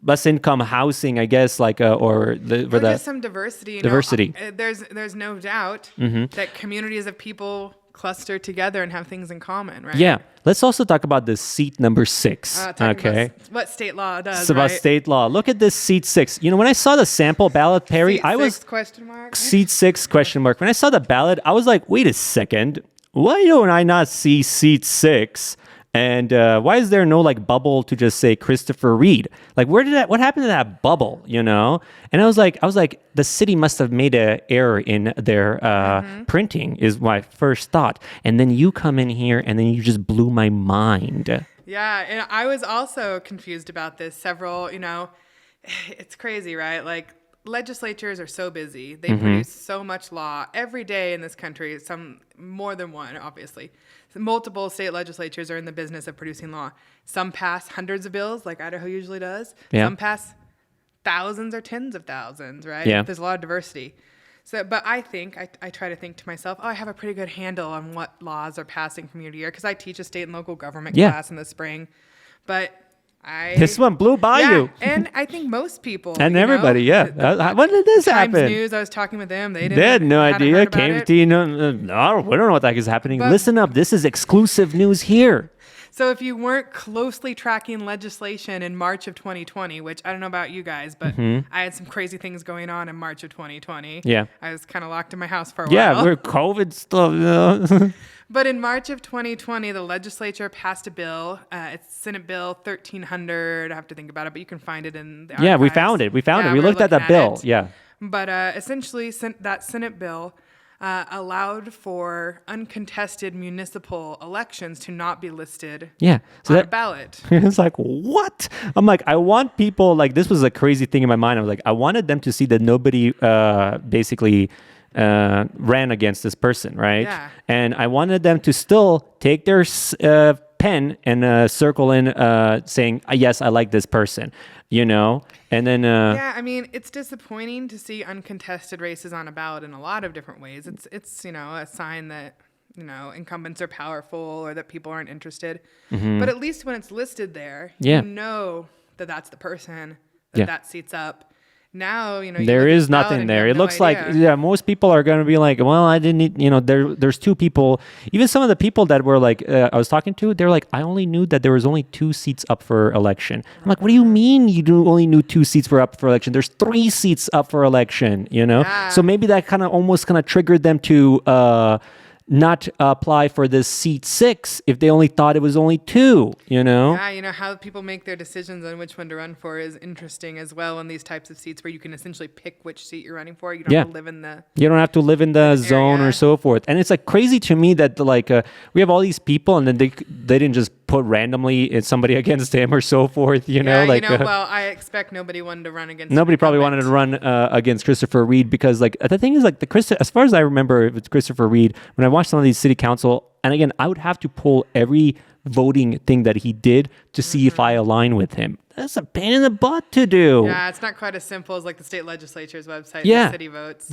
A: less income housing, I guess, like
B: just some diversity.
A: Diversity.
B: There's no doubt that communities of people cluster together and have things in common, right?
A: Yeah. Let's also talk about this seat number 6. Okay.
B: About what state law does.
A: It's about state law. Look at this seat 6. You know, when I saw the sample ballot, Perry, I was
B: question mark.
A: seat 6 question mark. When I saw the ballot, I was like, wait a second. Why don't I not see seat 6? And why is there no like bubble to just say Christopher Reed? Like, what happened to that bubble, you know? And I was like, the city must have made an error in their printing is my first thought. And then you come in here and then you just blew my mind.
B: Yeah. And I was also confused about this. It's crazy, right? Like, legislatures are so busy. They produce so much law every day in this country, some more than one, obviously. Multiple state legislatures are in the business of producing law. Some pass hundreds of bills, like Idaho usually does.
A: Yeah.
B: Some pass thousands or tens of thousands, right?
A: Yeah.
B: There's a lot of diversity. So, but I think, I try to think to myself, I have a pretty good handle on what laws are passing from year to year, because I teach a state and local government class in the spring. But this
A: one blew by you.
B: And I think most people.
A: And everybody, when did this happen?
B: Times News, I was talking with them. They
A: had no idea. Came to you. No, we don't know what the heck is happening. But listen up. This is exclusive news here.
B: So if you weren't closely tracking legislation in March of 2020, which I don't know about you guys, but I had some crazy things going on in March of 2020.
A: Yeah.
B: I was kind of locked in my house for a while.
A: Yeah, we're COVID stuff.
B: But in March of 2020, the legislature passed a bill. It's Senate Bill 1300. I have to think about it, but you can find it in the archives.
A: Yeah, we found it. We looked at that bill. Yeah.
B: But essentially, that Senate bill allowed for uncontested municipal elections to not be listed on a ballot.
A: It's like, what? I'm like, I want people, like, this was a crazy thing in my mind. I was like, I wanted them to see that nobody basically ran against this person, right? Yeah. And I wanted them to still take their pen and circle in saying, yes, I like this person, you know? And then...
B: yeah, I mean, it's disappointing to see uncontested races on a ballot in a lot of different ways. It's a sign that, incumbents are powerful or that people aren't interested. But at least when it's listed there, you know that that's the person that seats up. Now,
A: there is nothing there. It looks like, most people are going to be like, well, I didn't need, there's 2 people. Even some of the people that were like, I was talking to, they're like, I only knew that there was only 2 seats up for election. I'm like, what do you mean you only knew 2 seats were up for election? There's 3 seats up for election,
B: Yeah.
A: So maybe that almost triggered them to, not apply for this seat 6 if they only thought it was only 2,
B: Yeah, how people make their decisions on which one to run for is interesting as well in these types of seats where you can essentially pick which seat you're running for. You don't have to live in the...
A: You don't have to live in the zone or so forth. And it's like crazy to me that we have all these people and then they didn't just put randomly somebody against him or so forth,
B: well, I expect nobody wanted to run against...
A: Nobody probably wanted to run against Christopher Reed because the thing is as far as I remember, if it's Christopher Reed, when I watched some of these city council, and again, I would have to pull every voting thing that he did to see if I align with him. That's a pain in the butt to do.
B: Yeah, it's not quite as simple as like the state legislature's website, the city votes.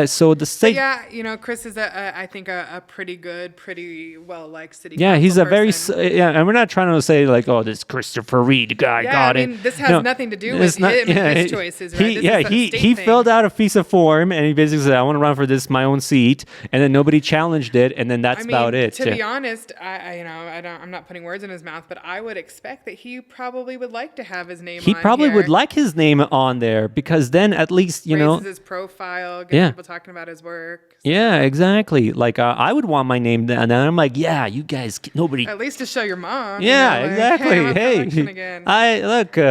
A: So the state...
B: But Chris is, I think, a pretty good, pretty well-liked city
A: council he's a
B: person.
A: and we're not trying to say like, oh, this Christopher Reed guy got it.
B: This has nothing to do with him and his choices, right?
A: He filled out a piece of form and he basically said, I want to run for my own seat, and then nobody challenged it, and then that's about it.
B: To be honest, I'm not putting words in his mouth, but I would expect that he probably would like to have his name on
A: He probably
B: here.
A: would like his name on there because then at least,
B: raises his profile, get people talking about his work.
A: Yeah, exactly. Like I would want my name there, and then I'm like, yeah, you guys, nobody.
B: At least to show your mom.
A: Yeah, exactly. Hey,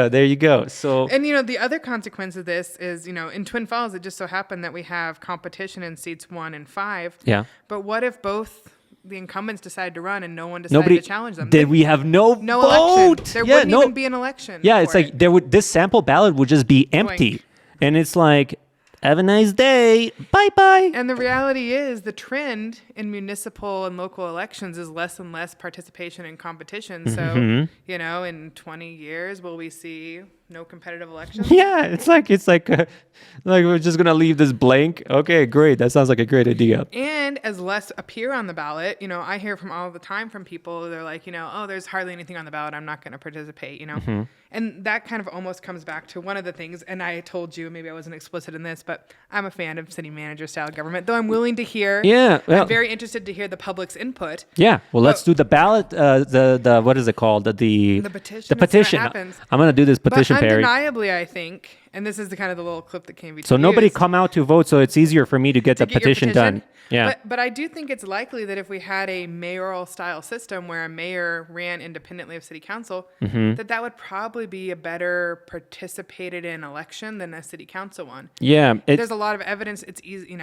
A: there you go. So,
B: and the other consequence of this is, in Twin Falls, it just so happened that we have competition in seats 1 and 5.
A: Yeah.
B: But what if both the incumbents decided to run and no one decided to challenge them?
A: Did we have no vote?
B: Election? There wouldn't even be an election.
A: Yeah, it's like this sample ballot would just be empty, and it's like, Have a nice day. Bye-bye.
B: And the reality is the trend in municipal and local elections is less and less participation and competition. So, in 20 years, will we see no competitive elections?
A: Yeah, it's like we're just going to leave this blank. Okay, great. That sounds like a great idea.
B: And as less appear on the ballot, I hear from all the time from people, they're like, oh, there's hardly anything on the ballot. I'm not going to participate, And that kind of almost comes back to one of the things, and I told you, maybe I wasn't explicit in this, but I'm a fan of city manager style government, though I'm willing to hear.
A: Yeah. Well,
B: I'm very interested to hear the public's input.
A: Yeah. Well, let's do the ballot, the what is it called? The
B: petition.
A: The petition. I'm going to do this petition,
B: but
A: Perry.
B: undeniably, I think, and this is the kind of the little clip that came between.
A: So nobody come out to vote, so it's easier for me to get the petition done. Yeah.
B: But I do think it's likely that if we had a mayoral style system where a mayor ran independently of city council, that would probably be a better participated in election than a city council one.
A: Yeah.
B: There's a lot of evidence. It's easy,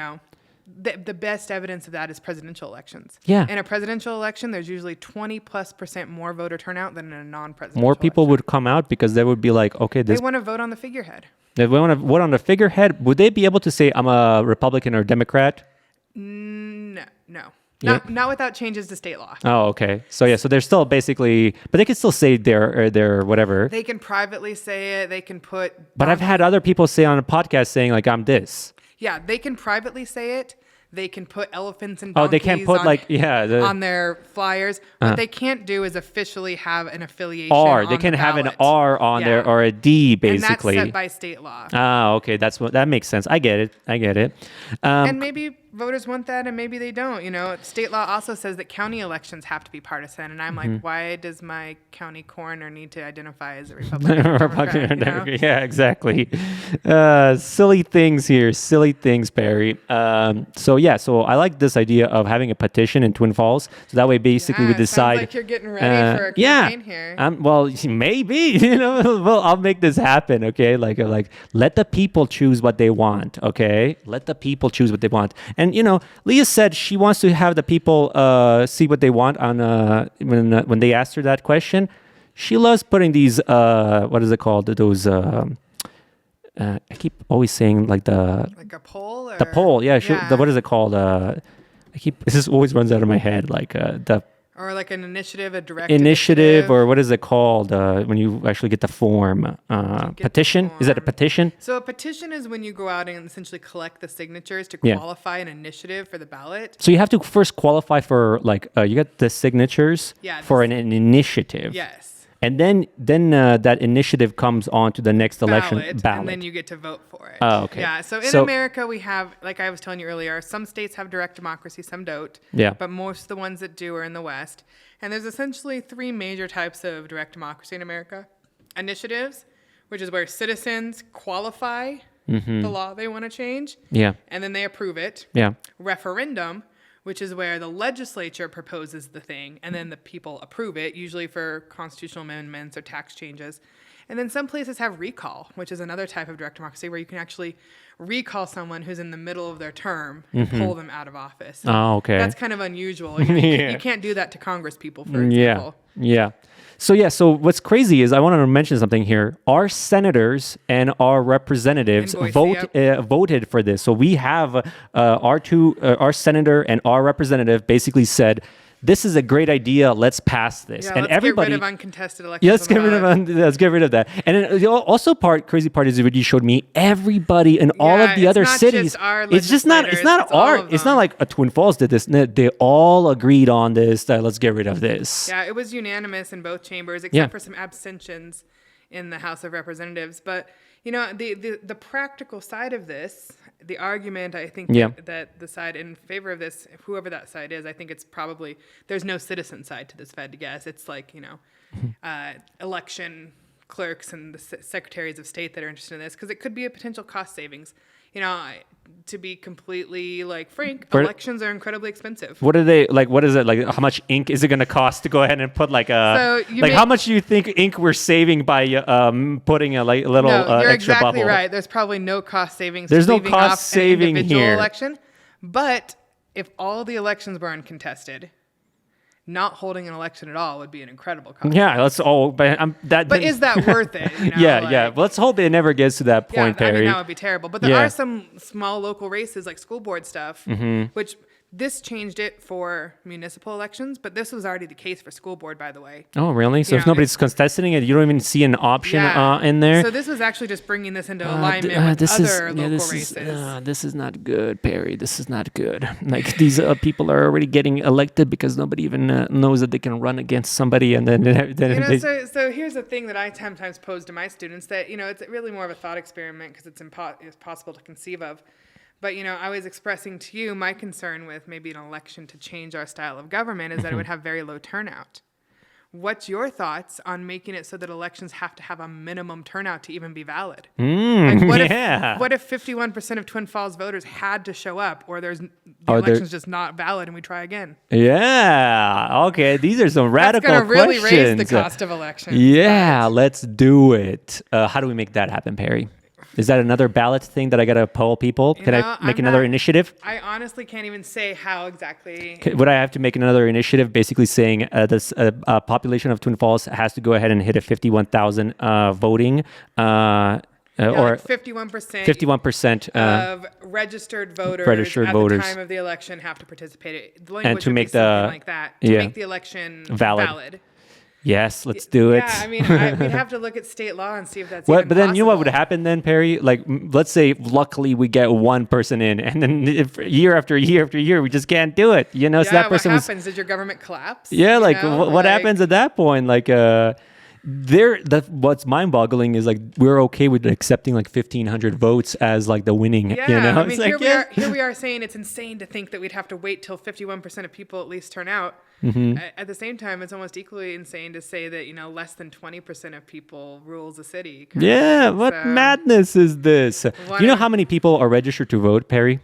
B: the best evidence of that is presidential elections.
A: Yeah.
B: In a presidential election, there's usually 20+% more voter turnout than in a non-presidential
A: More people
B: election.
A: would come out because they would be like, okay,
B: They want to vote on the figurehead.
A: They want to vote on the figurehead. Would they be able to say, I'm a Republican or Democrat?
B: No.
A: Yeah.
B: Not without changes to state law.
A: Oh, okay. So they're still basically, but they can still say their whatever.
B: They can privately say it. They can put.
A: But I've had other people say on a podcast saying like, I'm this.
B: Yeah, they can privately say it. They can put elephants and donkeys.
A: Oh, they can't put
B: on their flyers. What they can't do is officially have an affiliation.
A: R.
B: On
A: They can
B: the
A: have
B: ballot.
A: an R on there or a D, basically.
B: And that's set by state law.
A: Ah, okay. That makes sense. I get it.
B: And maybe voters want that, and maybe they don't. State law also says that county elections have to be partisan, and I'm like, why does my county coroner need to identify as a Republican? Or Democrat,
A: Yeah, exactly. Silly things here. Silly things, Perry. So I like this idea of having a petition in Twin Falls. So that way, basically, we decide.
B: Sounds like you're getting ready for a campaign here.
A: Well, maybe. Well, I'll make this happen. Okay, like let the people choose what they want. Okay, let the people choose what they want. And Leah said she wants to have the people see what they want on when they asked her that question. She loves putting these what is it called? Those I keep always saying like a
B: poll.
A: The poll, yeah. What is it called? This always runs out of my head.
B: Or like an initiative, a direct
A: initiative, or what is it called when you actually get the form? Petition? Is that a petition?
B: So a petition is when you go out and essentially collect the signatures to qualify an initiative for the ballot.
A: So you have to first qualify for you get the signatures for an initiative.
B: Yes.
A: And then that initiative comes on to the next election ballot.
B: And then you get to vote for it.
A: Oh, okay.
B: Yeah. So in America, we have, like I was telling you earlier, some states have direct democracy, some don't.
A: Yeah.
B: But most of the ones that do are in the West. And there's essentially three major types of direct democracy in America. Initiatives, which is where citizens qualify the law they want to change.
A: Yeah.
B: And then they approve it.
A: Yeah.
B: Referendum, which is where the legislature proposes the thing and then the people approve it, usually for constitutional amendments or tax changes. And then some places have recall, which is another type of direct democracy where you can actually recall someone who's in the middle of their term and pull them out of office.
A: Oh, okay.
B: That's kind of unusual. You can't do that to Congress people, for example.
A: Yeah. So what's crazy is I wanted to mention something here. Our senators and our representatives voted for this. So we have our senator and our representative basically said, this is a great idea. Let's pass this.
B: Yeah,
A: and
B: let's
A: everybody,
B: get rid of uncontested elections.
A: Yeah, let's get rid of that. And then also crazy part is what you showed me. Everybody in all of the other cities, it's not like a Twin Falls did this. No, they all agreed on this. Let's get rid of this.
B: Yeah, it was unanimous in both chambers, except for some abstentions in the House of Representatives. But the practical side of this, the argument, I think that the side in favor of this, whoever that side is, I think it's probably, there's no citizen side to this, if I had to guess. It's like, election clerks and the secretaries of state that are interested in this, because it could be a potential cost savings. To be completely frank, elections are incredibly expensive.
A: What are they what is it how much ink is it going to cost to go ahead and put how much do you think ink we're saving by putting a little
B: you're
A: extra
B: exactly
A: bubble?
B: Right. There's probably no cost savings.
A: There's no cost saving
B: individual
A: here.
B: Election, but if all the elections were uncontested, not holding an election at all would be an incredible cost.
A: Yeah, let's all. But
B: is that worth it? You know,
A: yeah. Let's hope it never gets to that point, Perry.
B: I mean, that would be terrible. But there are some small local races like school board stuff, which this changed it for municipal elections, but this was already the case for school board, by the way.
A: Oh, really? So if nobody's contesting it, you don't even see an option in there?
B: So this was actually just bringing this into alignment with other local races.
A: This is not good, Perry. This is not good. Like, these people are already getting elected because nobody even knows that they can run against somebody. And then
B: so here's the thing that I sometimes pose to my students that, it's really more of a thought experiment because it's impossible to conceive of. But, I was expressing to you my concern with maybe an election to change our style of government is that it would have very low turnout. What's your thoughts on making it so that elections have to have a minimum turnout to even be valid? What if 51% of Twin Falls voters had to show up, or the election's just not valid and we try again?
A: Yeah. Okay. These are some radical questions.
B: That's going to really raise the cost of elections.
A: Yeah. Let's do it. How do we make that happen, Perry? Is that another ballot thing that I got to poll people? Can I make another initiative?
B: I honestly can't even say how exactly.
A: Would I have to make another initiative basically saying this population of Twin Falls has to go ahead and hit a 51,000 voting or
B: like 51% of registered voters at the time of the election have to participate. The language
A: and to
B: would
A: make
B: be something like that to make the election valid.
A: Yes, let's do it.
B: Yeah, I mean, we'd have to look at state law and see if that's even
A: But then
B: possible.
A: you know what would happen then, Perry? Like, let's say, luckily, we get one person in, and then year after year after year, we just can't do it. So that person
B: what happens? Did your government collapse?
A: Yeah, what happens at that point? Like, what's mind-boggling is like we're okay with accepting like 1,500 votes as like the winning.
B: I mean, here we are saying it's insane to think that we'd have to wait till 51% of people at least turn out. At the same time, it's almost equally insane to say that less than 20% of people rules a city.
A: What madness is this? Do you know how many people are registered to vote, Perry?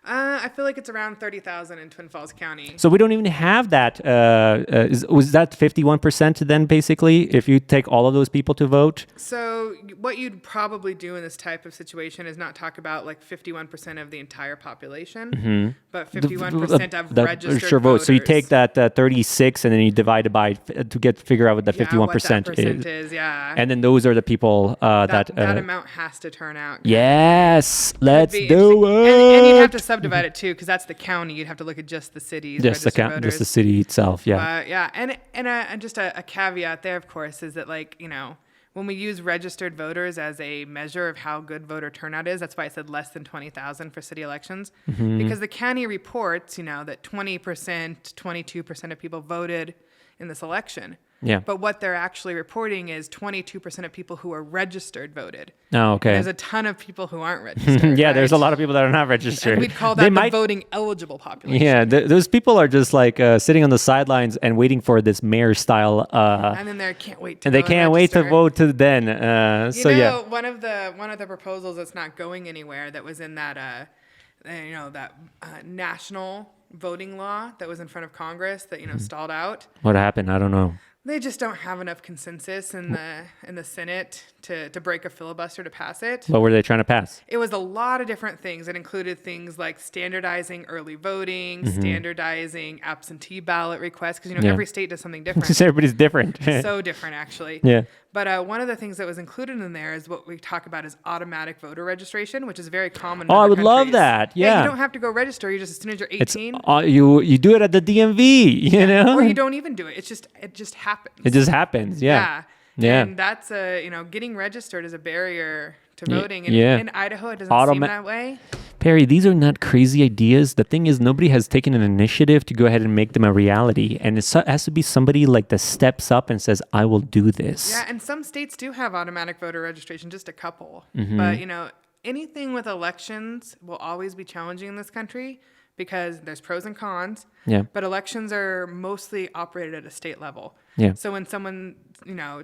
B: I feel like it's around 30,000 in Twin Falls County.
A: So we don't even have that. Was that 51% then, basically, if you take all of those people to vote?
B: So what you'd probably do in this type of situation is not talk about like 51% of the entire population, but 51% of registered voters.
A: So you take that 36 and then you divide it by to figure out what the 51%
B: what that percent is. Yeah.
A: And then those are the people that
B: amount has to turn out.
A: Yes, let's do it.
B: And you'd have to subdivide it too, because that's the county. You'd have to look at just the cities.
A: Just the city itself. Yeah.
B: And just a caveat there, of course, is that when we use registered voters as a measure of how good voter turnout is, that's why I said less than 20,000 for city elections, because the county reports, that 20%, 22% of people voted in this election.
A: Yeah.
B: But what they're actually reporting is 22% of people who are registered voted.
A: Oh, okay.
B: There's a ton of people who aren't registered.
A: Yeah, right? There's a lot of people that are not registered.
B: And we'd call that the voting eligible population.
A: Yeah, those people are just like sitting on the sidelines and waiting for this mayor style.
B: And then they can't wait to
A: and they can't wait to vote to then.
B: One of the proposals that's not going anywhere that was in that national voting law that was in front of Congress that stalled out.
A: What happened? I don't know.
B: They just don't have enough consensus in the Senate to break a filibuster to pass it.
A: What were they trying to pass?
B: It was a lot of different things. It included things like standardizing early voting, standardizing absentee ballot requests, because every state does something different.
A: Everybody's different.
B: So different, actually.
A: Yeah.
B: But one of the things that was included in there is what we talk about as automatic voter registration, which is very common in
A: I
B: other
A: would
B: countries.
A: love that. Yeah.
B: You don't have to go register. You just, as soon as you're 18.
A: You do it at the DMV, you know?
B: Or you don't even do it. It just happens.
A: It just happens. Yeah.
B: And that's getting registered is a barrier to voting. And in Idaho, it doesn't seem that way.
A: Perry, these are not crazy ideas. The thing is, nobody has taken an initiative to go ahead and make them a reality. And it has to be somebody like that steps up and says, I will do this.
B: Yeah, and some states do have automatic voter registration, just a couple. But, anything with elections will always be challenging in this country because there's pros and cons.
A: Yeah.
B: But elections are mostly operated at a state level.
A: Yeah.
B: So when someone,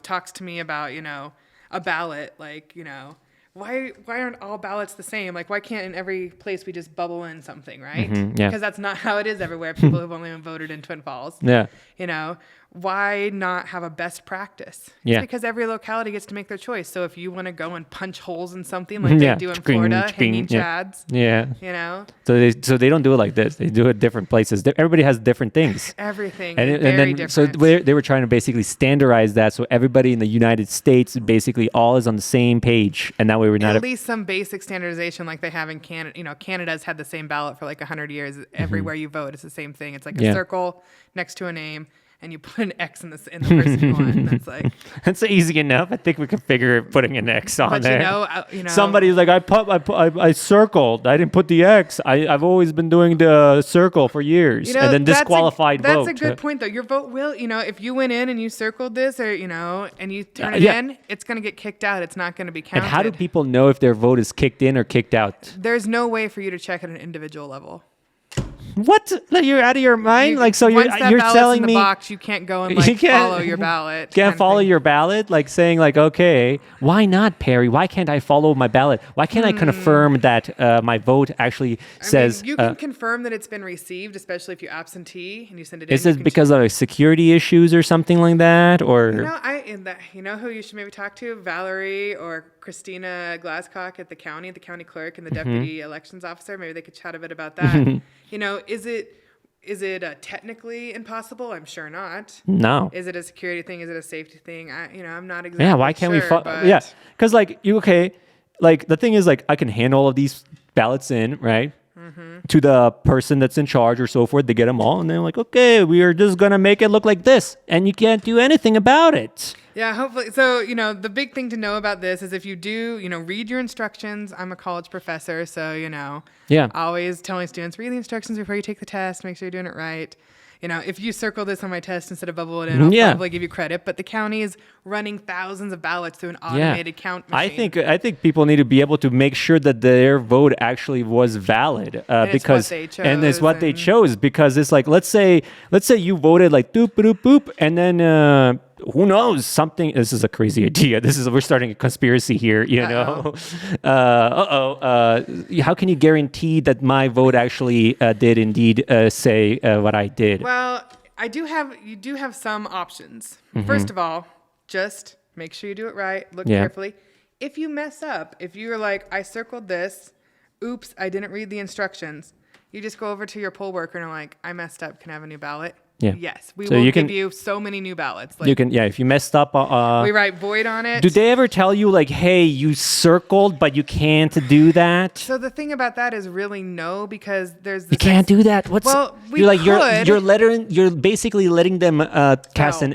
B: talks to me about, a ballot, why aren't all ballots the same? Like, why can't in every place we just bubble in something, right?
A: Yeah.
B: Because that's not how it is everywhere. People who've only been voted in Twin Falls.
A: Yeah.
B: why not have a best practice?
A: Yeah.
B: It's because every locality gets to make their choice. So if you want to go and punch holes in something like they do in Florida, hanging chads, you know.
A: So they don't do it like this. They do it different places. Everybody has different things.
B: Everything
A: And
B: is very
A: then,
B: different.
A: so they were trying to basically standardize that, so everybody in the United States basically all is on the same page, and that way we're not
B: at least some basic standardization like they have in Canada. You know, Canada's had the same ballot for like 100 years. Everywhere you vote, it's the same thing. It's like a circle next to a name, and you put an X in the person you want. And that's like
A: that's easy enough. I think we could figure putting an X on
B: but
A: there.
B: You know,
A: Somebody's like, I circled. I didn't put the X. I've always been doing the circle for years, and then disqualified vote.
B: That's a good point, though. Your vote will, you know, if you went in and you circled this, or you know, and you turn it in, it's going to get kicked out. It's not going to be counted.
A: And how do people know if their vote is kicked in or kicked out?
B: There's no way for you to check at an individual level.
A: What? Like, you're out of your mind? Like, so you're telling
B: in
A: me
B: the box, you can't go and like follow your ballot.
A: Can't follow your ballot? Like saying like, okay, why not, Perry? Why can't I follow my ballot? Why can't I confirm that my vote actually says?
B: You can confirm that it's been received, especially if you absentee and you send it in.
A: Is this because of security issues or something like that? Or
B: you know who you should maybe talk to? Valerie or Christina Glasscock at the county clerk and the deputy elections officer. Maybe they could chat a bit about that. You know, is it technically impossible? I'm sure not.
A: No.
B: Is it a security thing? Is it a safety thing? I'm not exactly.
A: Yeah. Why can't
B: sure,
A: we? Yeah. Because like like the thing is like I can hand all of these ballots in, right? To the person that's in charge or so forth. They get them all, and they're like, okay, we are just gonna make it look like this, and you can't do anything about it.
B: Yeah, hopefully. So, you know, the big thing to know about this is if you do, you know, read your instructions. I'm a college professor, so, you know, always telling students, read the instructions before you take the test, make sure you're doing it right. You know, if you circle this on my test instead of bubble it in, I'll probably give you credit. But the county is running thousands of ballots through an automated count machine.
A: I think people need to be able to make sure that their vote actually was valid, because it's what they chose. Because it's like, let's say you voted like doop boop boop, and then who knows, something. This is a crazy idea. We're starting a conspiracy here. You know, how can you guarantee that my vote actually did indeed say what I did?
B: Well, you do have some options. First of all, just make sure you do it right. Look carefully. If you mess up, if you're like, I circled this, oops, I didn't read the instructions. You just go over to your poll worker and are like, I messed up. Can I have a new ballot?
A: Yeah.
B: Yes, we will give you so many new ballots. Like,
A: you can, if you messed up,
B: we write void on it.
A: Do they ever tell you like, hey, you circled, but you can't do that?
B: So the thing about that is really no, because there's
A: you can't do that. You're basically letting them cast an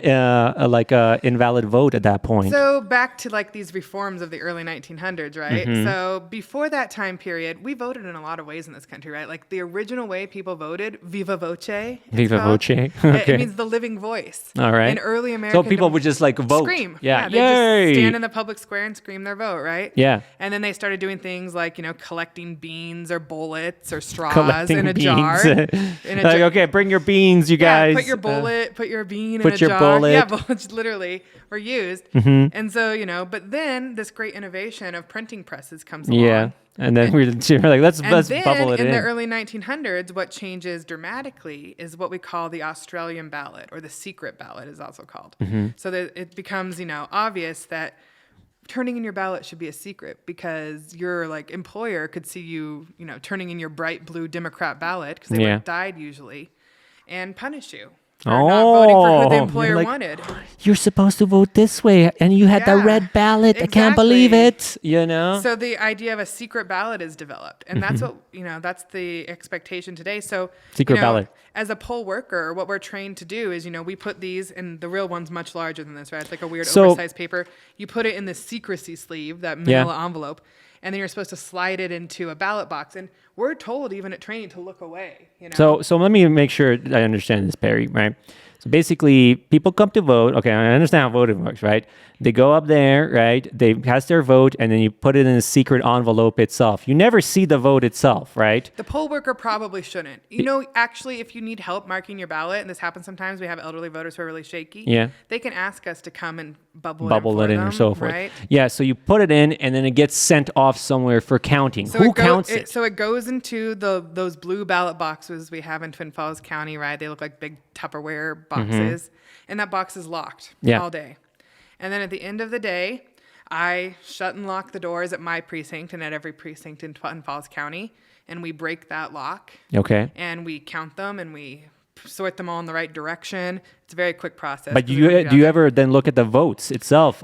A: invalid vote at that point.
B: So back to like these reforms of the early 1900s, right? So before that time period, we voted in a lot of ways in this country, right? Like the original way people voted, viva voce.
A: Viva voce.
B: Okay. It means the living voice.
A: All right.
B: In early American,
A: so people would just like vote.
B: Scream.
A: Yeah.
B: They just stand in the public square and scream their vote, right?
A: Yeah.
B: And then they started doing things like, you know, collecting beans or bullets or straws in a jar.
A: Okay, bring your beans, you guys.
B: Put your bullet, put your bean in a jar.
A: Put your bullet.
B: Yeah, bullets literally were used. And so, you know, but then this great innovation of printing presses comes along.
A: Yeah. And then we're like, let's bubble it in.
B: In the early 1900s, what changes dramatically is what we call the Australian ballot, or the secret ballot is also called. So that it becomes, you know, obvious that turning in your ballot should be a secret, because your like employer could see you, you know, turning in your bright blue Democrat ballot, because they would have died usually, and punish you. Not voting for who the employer wanted.
A: You're supposed to vote this way, and you had the red ballot. Exactly. I can't believe it. You know.
B: So the idea of a secret ballot is developed, and that's what that's the expectation today. So
A: secret ballot.
B: As a poll worker, what we're trained to do is, we put these, and the real one's much larger than this, right? It's like a weird oversized paper. You put it in the secrecy sleeve, that manila envelope, and then you're supposed to slide it into a ballot box. And we're told, even at training, to look away.
A: So let me make sure I understand this, Perry, right? So basically, people come to vote. Okay, I understand how voting works, right? They go up there, right? They cast their vote, and then you put it in a secret envelope itself. You never see the vote itself, right?
B: The poll worker probably shouldn't. Actually, if you need help marking your ballot, and this happens sometimes, we have elderly voters who are really shaky.
A: Yeah.
B: They can ask us to come and bubble it in
A: or so forth.
B: Right?
A: Yeah, so you put it in, and then it gets sent off somewhere for counting. Who counts it?
B: So it goes into those blue ballot boxes we have in Twin Falls County, right? They look like big Tupperware boxes, and that box is locked all day. And then at the end of the day, I shut and lock the doors at my precinct and at every precinct in Twin Falls County, and we break that lock.
A: Okay.
B: And we count them and we sort them all in the right direction. It's a very quick process.
A: But do you ever then look at the votes itself?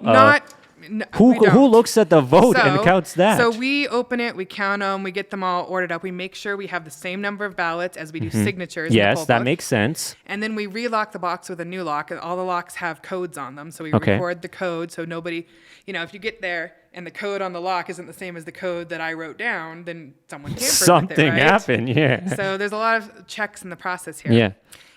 A: Who looks at the vote and counts that?
B: So we open it, we count them, we get them all ordered up. We make sure we have the same number of ballots as we do signatures.
A: Yes, that makes sense.
B: And then we relock the box with a new lock, and all the locks have codes on them. So we record the code so nobody, if you get there and the code on the lock isn't the same as the code that I wrote down, then someone tampered
A: Something
B: with it, right?
A: happened, yeah.
B: So there's a lot of checks in the process here.
A: Yeah.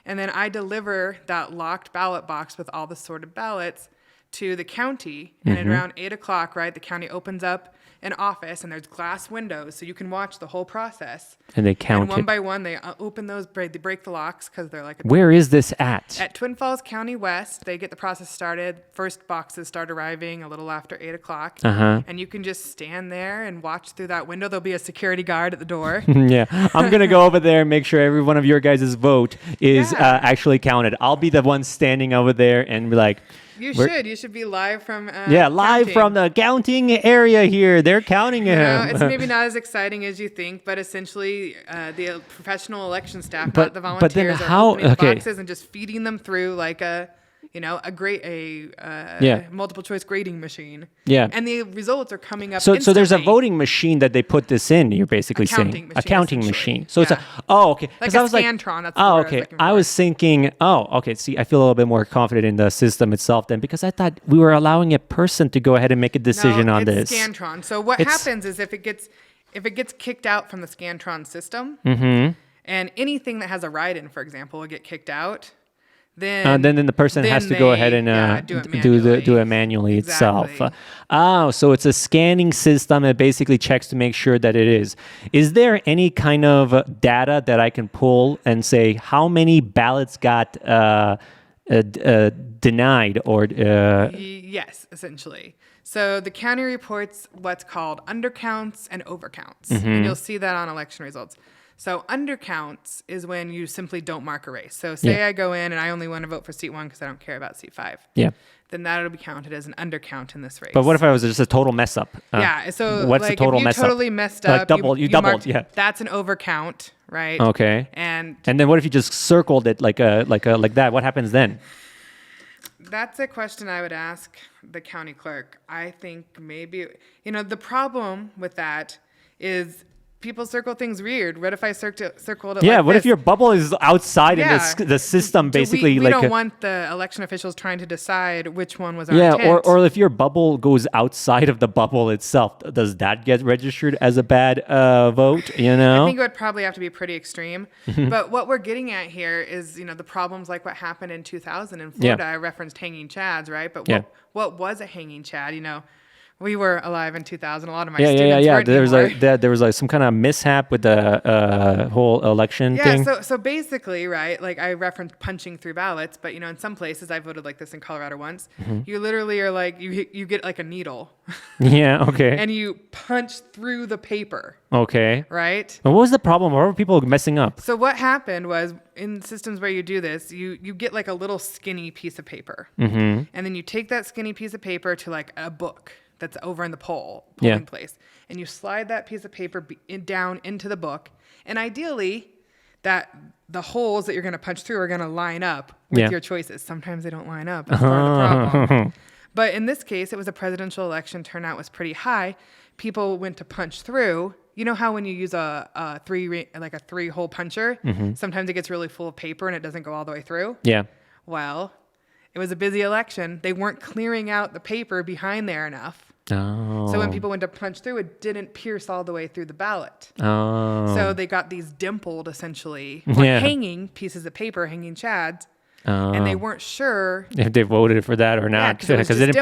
B: And then I deliver that locked ballot box with all the sorted ballots to the county, and at around 8 o'clock, right, the county opens up an office, and there's glass windows, so you can watch the whole process.
A: And they count
B: and one by one, they open those, they break the locks, because they're like...
A: Where is this at?
B: At Twin Falls County West. They get the process started. First boxes start arriving a little after 8 o'clock. And you can just stand there and watch through that window. There'll be a security guard at the door.
A: Yeah, I'm going to go over there and make sure every one of your guys' vote is actually counted. I'll be the one standing over there and be like...
B: You should be live from
A: live
B: counting.
A: From the counting area here. They're counting him.
B: It's maybe not as exciting as you think, but essentially the professional election staff, not the volunteers, are opening the boxes and just feeding them through like a multiple choice grading machine.
A: Yeah.
B: And the results are coming up
A: So there's a
B: instantly.
A: voting machine that they put this in, you're basically saying. A counting machine. So it's okay.
B: Like a Scantron, that's the word I was looking for.
A: I was thinking, see, I feel a little bit more confident in the system itself then, because I thought we were allowing a person to go ahead and make a decision on this.
B: It's Scantron. So what happens is if it gets kicked out from the Scantron system, and anything that has a write-in, for example, will get kicked out, then the person has to go ahead and do it manually itself. So it's a scanning system that basically checks to make sure that it is. Is there any kind of data that I can pull and say how many ballots got denied or? Yes, essentially. So the county reports what's called undercounts and overcounts, and you'll see that on election results. So undercounts is when you simply don't mark a race. So say I go in and I only want to vote for seat 1 because I don't care about seat 5.
A: Yeah.
B: Then that'll be counted as an undercount in this race.
A: But what if I was just a total mess up?
B: So
A: what's the total mess up?
B: If you totally messed up,
A: you doubled,
B: that's an overcount, right?
A: Okay.
B: And
A: then what if you just circled it like that? What happens then?
B: That's a question I would ask the county clerk. I think maybe, the problem with that is people circle things weird. What if I circled it
A: what if your bubble is outside and the system basically
B: we don't want the election officials trying to decide which one was our intent.
A: or if your bubble goes outside of the bubble itself, does that get registered as a bad vote,
B: I think it would probably have to be pretty extreme. But what we're getting at here is, the problems like what happened in 2000 in Florida. I referenced hanging chads, right? But what was a hanging chad, We were alive in 2000. A lot of my students weren't
A: There was some kind of mishap with the whole election thing.
B: So basically, right, like I referenced punching through ballots, but in some places, I voted like this in Colorado once. You literally are like, you get like a needle.
A: Yeah, okay.
B: And you punch through the paper.
A: Okay.
B: Right?
A: And what was the problem? Why were people messing up?
B: So what happened was in systems where you do this, you get like a little skinny piece of paper. And then you take that skinny piece of paper to like a book that's over in the polling place. And you slide that piece of paper down into the book. And ideally, that the holes that you're going to punch through are going to line up with your choices. Sometimes they don't line up. That's part of the problem. But in this case, it was a presidential election. Turnout was pretty high. People went to punch through. You know how when you use a three-hole puncher, sometimes it gets really full of paper and it doesn't go all the way through?
A: Yeah.
B: Well, it was a busy election. They weren't clearing out the paper behind there enough.
A: Oh.
B: So when people went to punch through, it didn't pierce all the way through the ballot.
A: Oh.
B: So they got these dimpled, essentially, hanging pieces of paper, hanging chads, and they weren't sure
A: if they voted for that or not because it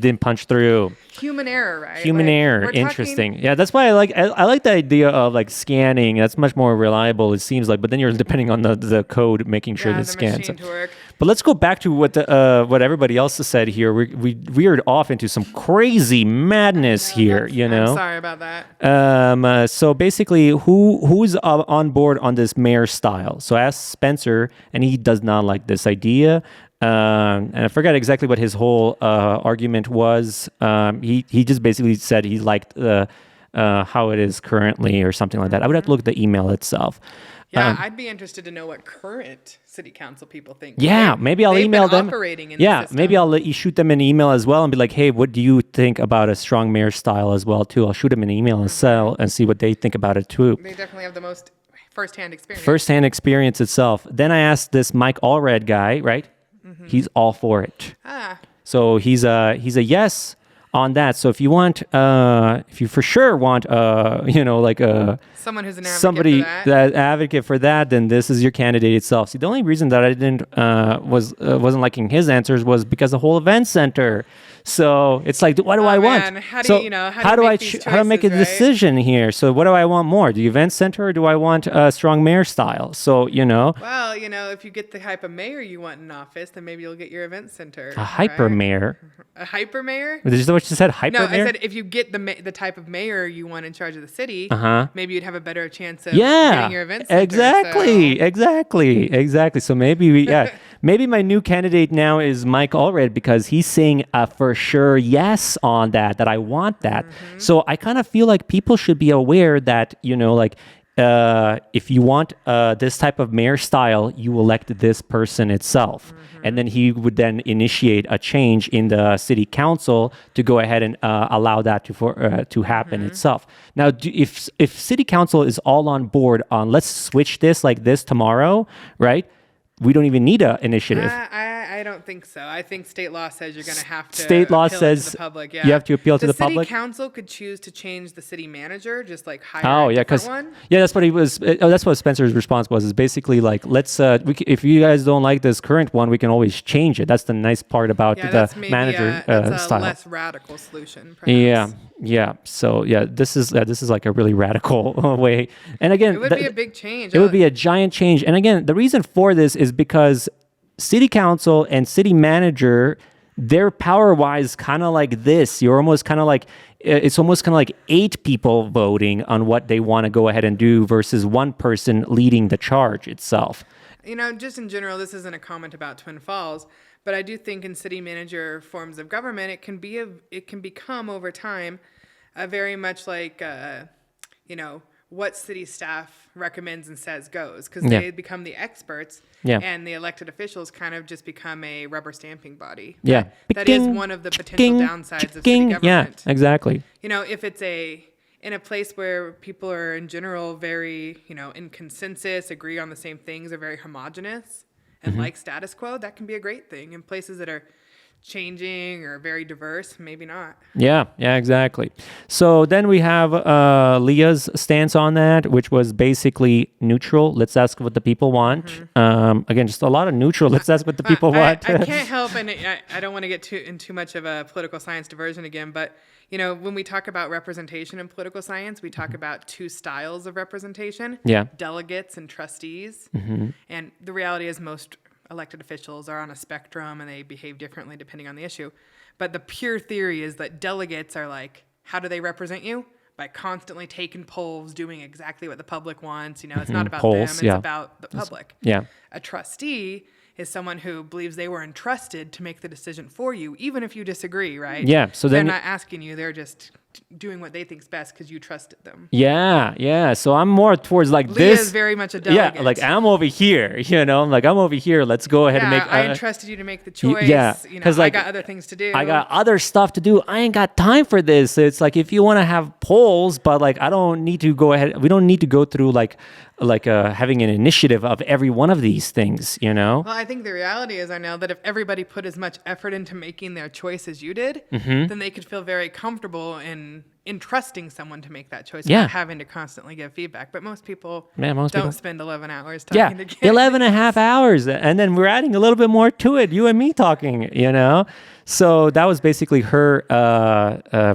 A: didn't punch through.
B: Human error, right?
A: Human error. Interesting. Yeah, that's why I like the idea of like scanning. That's much more reliable, it seems like. But then you're depending on the code, making sure that scans.
B: Machine to work.
A: But let's go back to what everybody else has said here. We veered off into some crazy madness here.
B: I'm sorry about that.
A: So basically, who's on board on this mayor style? So I asked Spencer, and he does not like this idea. And I forgot exactly what his whole argument was. He just basically said he liked how it is currently or something like that. I would have to look at the email itself.
B: Yeah, I'd be interested to know what current city council people think.
A: Yeah, maybe I'll email them.
B: Operating in the system.
A: Maybe I'll let you shoot them an email as well and be like, hey, what do you think about a strong mayor style as well too? I'll shoot them an email and see what they think about it too.
B: They definitely have the most firsthand experience.
A: Firsthand experience itself. Then I asked this Mike Allred guy, right? Mm-hmm. He's all for it. So he's a yes on that. So if you want, if you for sure want,
B: someone who's an advocate
A: somebody
B: for that.
A: that advocate for that, then this is your candidate itself. See, the only reason that I didn't wasn't liking his answers was because the whole event center. So it's like, what do I want?
B: How do
A: so
B: you know?
A: How do I make a decision here? So what do I want more? The event center, or do I want a strong mayor style? So
B: Well, if you get the type of mayor you want in office, then maybe you'll get your event center.
A: A hyper mayor.
B: A hyper mayor?
A: Is that what you said? Hyper mayor?
B: No, I said if you get the type of mayor you want in charge of the city, maybe you'd have a better chance of getting your event center.
A: Exactly. So maybe maybe my new candidate now is Mike Allred because he's saying for sure yes on that I want that. Mm-hmm. So I kind of feel like people should be aware that if you want this type of mayor style, you elect this person itself. Mm-hmm. And then he would then initiate a change in the city council to go ahead and allow that to happen itself. Now, if city council is all on board on let's switch this like this tomorrow, right? We don't even need an initiative.
B: I don't think so. I think state law says you're going to have to
A: state law
B: appeal
A: says
B: to the public.
A: You have to appeal to the public.
B: The city council could choose to change the city manager, just like hire a different one.
A: Yeah, that's what he was. That's what Spencer's response was. Is basically like, let's. If you guys don't like this current one, we can always change it. That's the nice part about the manager
B: that's
A: style.
B: A less radical solution. Perhaps.
A: Yeah. So this is like a really radical way. And again,
B: it would be a big change.
A: It would be a giant change. And again, the reason for this is because city council and city manager, they're power-wise kind of like this. You're almost kind of like, it's almost kind of like 8 people voting on what they want to go ahead and do versus one person leading the charge itself.
B: Just in general, this isn't a comment about Twin Falls, but I do think in city manager forms of government, it can become over time very much like, what city staff recommends and says goes, because they become the experts, and the elected officials kind of just become a rubber stamping body.
A: Yeah.
B: That is one of the potential downsides of city government.
A: Yeah, exactly.
B: If it's in a place where people are in general very, in consensus, agree on the same things, are very homogenous and like status quo, that can be a great thing. In places that are changing or very diverse, maybe not. Yeah,
A: exactly. So then we have Leah's stance on that, which was basically neutral. Let's ask what the people want. Again, just a lot of neutral. Let's ask what the people want.
B: I can't help, and I don't want to get in too much of a political science diversion again, but when we talk about representation in political science, we talk about 2 styles of representation.
A: Yeah.
B: Delegates and trustees. And the reality is most elected officials are on a spectrum and they behave differently depending on the issue. But the pure theory is that delegates are like, how do they represent you? By constantly taking polls, doing exactly what the public wants. It's not about them, it's about the public.
A: Yeah.
B: A trustee is someone who believes they were entrusted to make the decision for you, even if you disagree, right?
A: Yeah. So
B: they're not asking you; they're just doing what they think's best because you trusted them.
A: Yeah. So I'm more towards like
B: Leah
A: this.
B: is very much a delegate.
A: Yeah, like I'm over here. I'm over here. Let's go ahead and make.
B: I entrusted you to make the choice.
A: Yeah, because
B: I got other things to do.
A: I got other stuff to do. I ain't got time for this. It's like if you want to have polls, but like I don't need to go ahead. We don't need to go through like having an initiative of every one of these things.
B: Well, I think the reality is, Arnell, that if everybody put as much effort into making their choice as you did, then they could feel very comfortable in trusting someone to make that choice without having to constantly give feedback. But most people don't spend 11 hours talking to kids.
A: 11 and a half hours. And then we're adding a little bit more to it, you and me talking, So that was basically her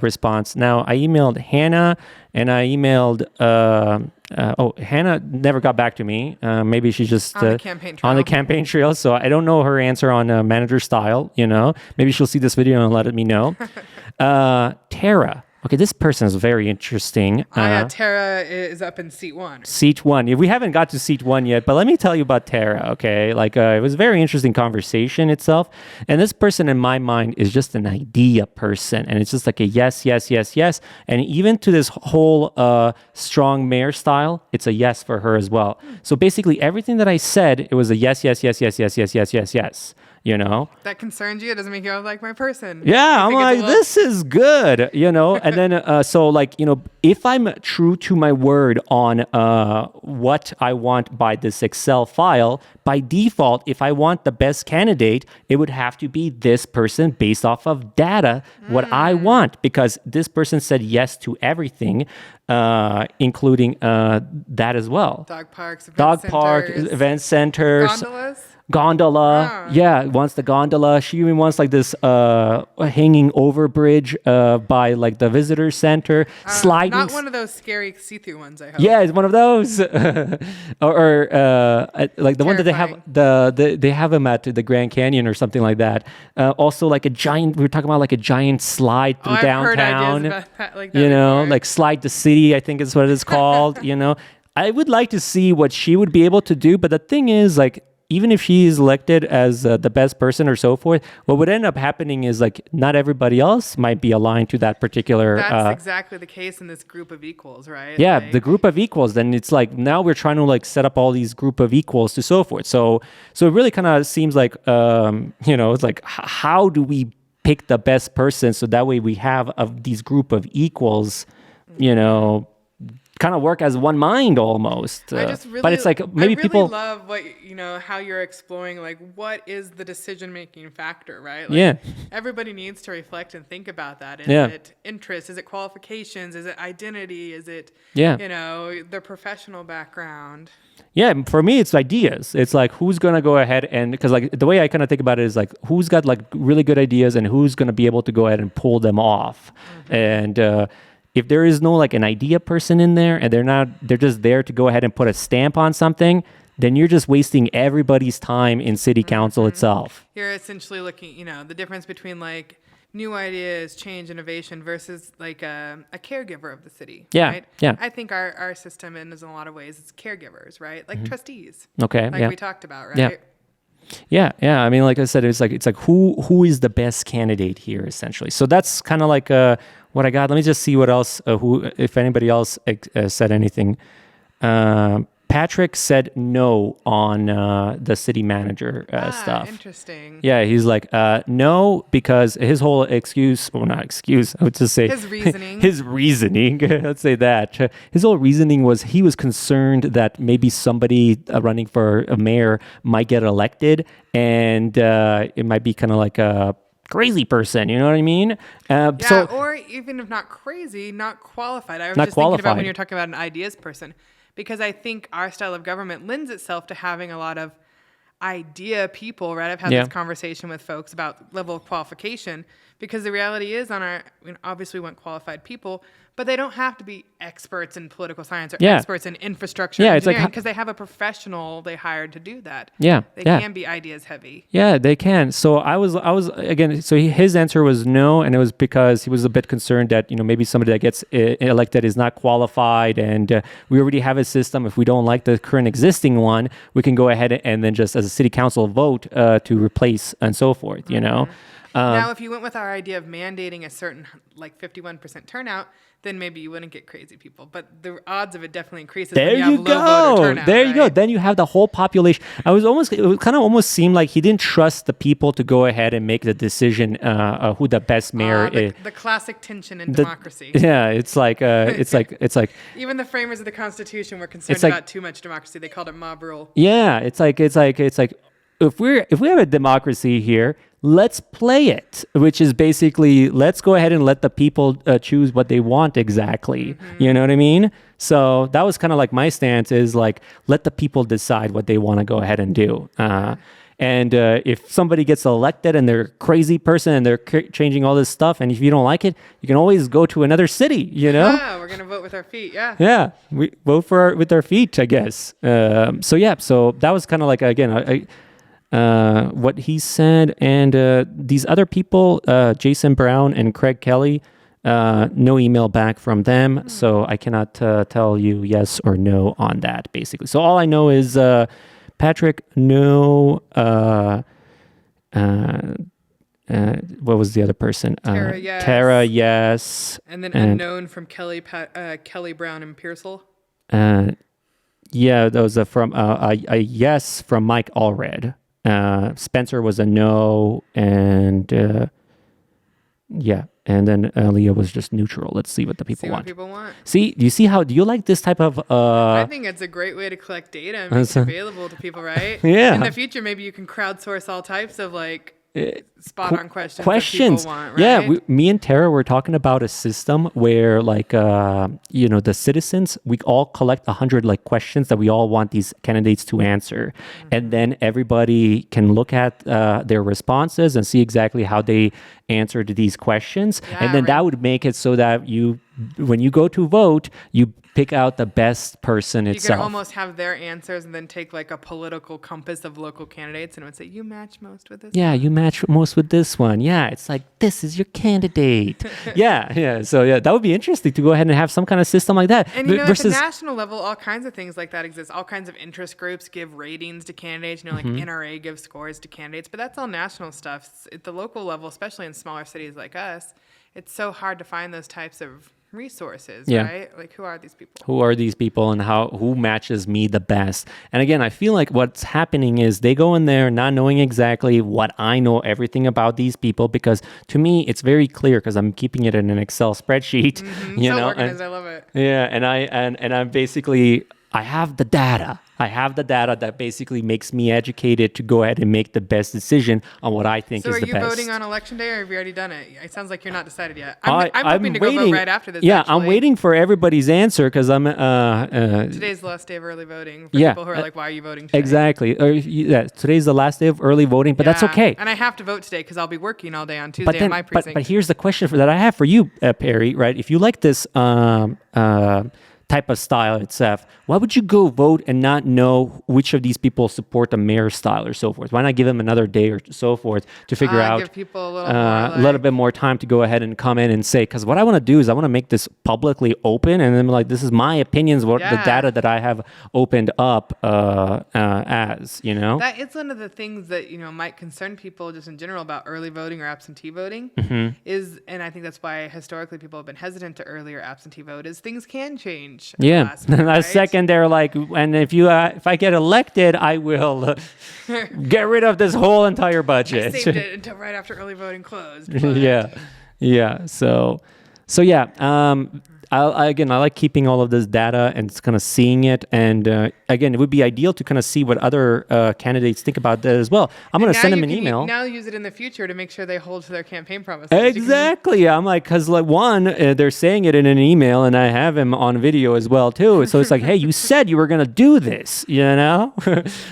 A: response. Now, I emailed Hannah and I emailed. Hannah never got back to me. Maybe she's just
B: On the campaign trail.
A: on the campaign trail. So I don't know her answer on manager style. Maybe she'll see this video and let me know. Tara. Okay, this person is very interesting.
B: Yeah, Tara is up in seat 1.
A: Seat 1. We haven't got to seat 1 yet, but let me tell you about Tara, okay? It was a very interesting conversation itself. And this person in my mind is just an idea person. And it's just like a yes, yes, yes, yes. And even to this whole strong mayor style, it's a yes for her as well. So basically everything that I said, it was a yes, yes, yes, yes, yes, yes, yes, yes, yes.
B: That concerns you. It doesn't make you like my person.
A: Yeah, I'm like, this is good, and then so if I'm true to my word on what I want by this Excel file, by default, if I want the best candidate, it would have to be this person based off of data, what I want, because this person said yes to everything, including that as well.
B: Dog parks,
A: event centers.
B: Gondolas?
A: Gondola. Yeah, wants the gondola. She even wants like this hanging over bridge by like the visitor center. Sliding.
B: Not one of those scary see-through ones, I hope.
A: Yeah, it's one of those. or like the one that they have they have them at the Grand Canyon or something like that. Also like a giant, we were talking about like a giant slide through downtown.
B: I've heard ideas about that, like that
A: like Slide the City, I think is what it's called. I would like to see what she would be able to do, but the thing is like, even if she is elected as the best person or so forth, what would end up happening is like not everybody else might be aligned to that particular.
B: That's exactly the case in this group of equals, right?
A: Yeah, the group of equals. Then it's like now we're trying to like set up all these group of equals to so forth. So it really kind of seems like it's like how do we pick the best person so that way we have these group of equals, kind of work as one mind almost. But it's like maybe people
B: love what how you're exploring like what is the decision making factor, right? Everybody needs to reflect and think about that. Is it interest? Is it qualifications? Is it identity? Is it their professional background?
A: Yeah, for me it's ideas. It's like who's gonna go ahead and because like the way I kind of think about it is like who's got like really good ideas and who's gonna be able to go ahead and pull them off. And if there is no like an idea person in there and they're just there to go ahead and put a stamp on something, then you're just wasting everybody's time in city council itself.
B: You're essentially looking, the difference between like new ideas, change, innovation versus like a caregiver of the city.
A: Yeah,
B: right?
A: yeah.
B: I think our system is in a lot of ways it's caregivers, right? Like trustees.
A: Okay.
B: Like we talked about, right?
A: Yeah. I mean, like I said, it's like who is the best candidate here, essentially. So that's kind of like what I got. Let me just see what else. If anybody else said anything. Patrick said no on the city manager stuff.
B: Interesting.
A: Yeah, he's like no because his whole excuse, well not excuse, I would just say
B: his reasoning.
A: His reasoning. Let's say that his whole reasoning was he was concerned that maybe somebody running for a mayor might get elected and it might be kind of like a crazy person, you know what I mean?
B: Or even if not crazy, not qualified. I was just thinking about when you're talking about an ideas person. Because I think our style of government lends itself to having a lot of idea people, right? I've had this conversation with folks about level of qualification because the reality is obviously we want qualified people, but they don't have to be experts in political science or experts in infrastructure engineering because they have a professional they hired to do that. They can be ideas heavy. Yeah,
A: they can. So I was again, so his answer was no, and it was because he was a bit concerned that, maybe somebody that gets elected is not qualified and we already have a system. If we don't like the current existing one, we can go ahead and then just as a city council vote to replace and so forth,
B: Now, if you went with our idea of mandating a certain like 51% turnout, then maybe you wouldn't get crazy people. But the odds of it definitely increases when you have low voter turnout.
A: There you go. Then you have the whole population. It kind of almost seemed like he didn't trust the people to go ahead and make the decision who the best mayor is.
B: The classic tension in democracy.
A: Yeah, it's like
B: even the framers of the Constitution were concerned about too much democracy. They called it mob rule.
A: Yeah, it's like if we have a democracy here, let's play it, which is basically let's go ahead and let the people choose what they want exactly. You know what I mean? So that was kind of like my stance is like let the people decide what they want to go ahead and do. And if somebody gets elected and they're a crazy person and they're changing all this stuff, and if you don't like it, you can always go to another city,
B: Yeah, we're going to vote with our feet. Yeah.
A: Yeah, we vote with our feet, I guess. So that was kind of like, again, what he said. And these other people, Jason Brown and Craig Kelly, no email back from them. So I cannot tell you yes or no on that, basically. So all I know is Patrick, no. What was the other person?
B: Tara, yes.
A: Tara, yes.
B: And then unknown from Kelly, Brown, and Pearsall.
A: Yeah, that was a yes from Mike Allred. Spencer was a no, and yeah, and then Leah was just neutral. Let's see what the people want. See, do you like this type of?
B: I think it's a great way to collect data and make it available to people, right?
A: Yeah.
B: In the future, maybe you can crowdsource all types of spot on questions that people want, right?
A: Yeah, me and Tara were talking about a system where the citizens, we all collect 100 questions that we all want these candidates to answer, and then everybody can look at their responses and see exactly how they answered these questions, and then that would make it so that when you go to vote, you pick out the best person itself.
B: You can almost have their answers and then take a political compass of local candidates and it would say, you match most with this one.
A: You match most with this one. Yeah, it's like, this is your candidate. yeah. So that would be interesting to go ahead and have some kind of system like that.
B: And at the national level, all kinds of things like that exist. All kinds of interest groups give ratings to candidates. NRA gives scores to candidates, but that's all national stuff. At the local level, especially in smaller cities like us, it's so hard to find those types of resources, right? Who are these people?
A: Who are these people and who matches me the best? And again, I feel like what's happening is they go in there not knowing exactly what I know everything about these people, because to me, it's very clear because I'm keeping it in an Excel spreadsheet,
B: organized, I love it.
A: Yeah. And I'm basically, I have the data. I have the data that basically makes me educated to go ahead and make the best decision on what I think is the best.
B: So are you voting on election day, or have you already done it? It sounds like you're not decided yet. I'm hoping to go vote right after this.
A: Yeah,
B: actually.
A: I'm waiting for everybody's answer because I'm.
B: Today's the last day of early voting. For people who are like, why are you voting today?
A: Exactly. Today's the last day of early voting, but that's okay.
B: And I have to vote today because I'll be working all day on Tuesday in my precinct.
A: But here's the question that I have for you, Perry. Right? If you like this type of style itself, why would you go vote and not know which of these people support the mayor's style or so forth? Why not give them another day or so forth to figure out,
B: give people
A: a little bit more time to go ahead and come in and say, because what I want to do is I want to make this publicly open, and then this is my opinions, the data that I have opened up as,
B: That is one of the things that, might concern people just in general about early voting or absentee voting is, and I think that's why historically people have been hesitant to early or absentee vote, is things can change.
A: Yeah, last second they're like, and if I get elected, I will get rid of this whole entire budget.
B: I saved it until right after early voting closed.
A: Yeah. So yeah. I like keeping all of this data and kind of seeing it. And again, it would be ideal to kind of see what other candidates think about that as well. I'm going to send them an email.
B: Now use it in the future to make sure they hold to their campaign promises.
A: Exactly. I'm like, because they're saying it in an email and I have him on video as well too. So it's like, hey, you said you were going to do this,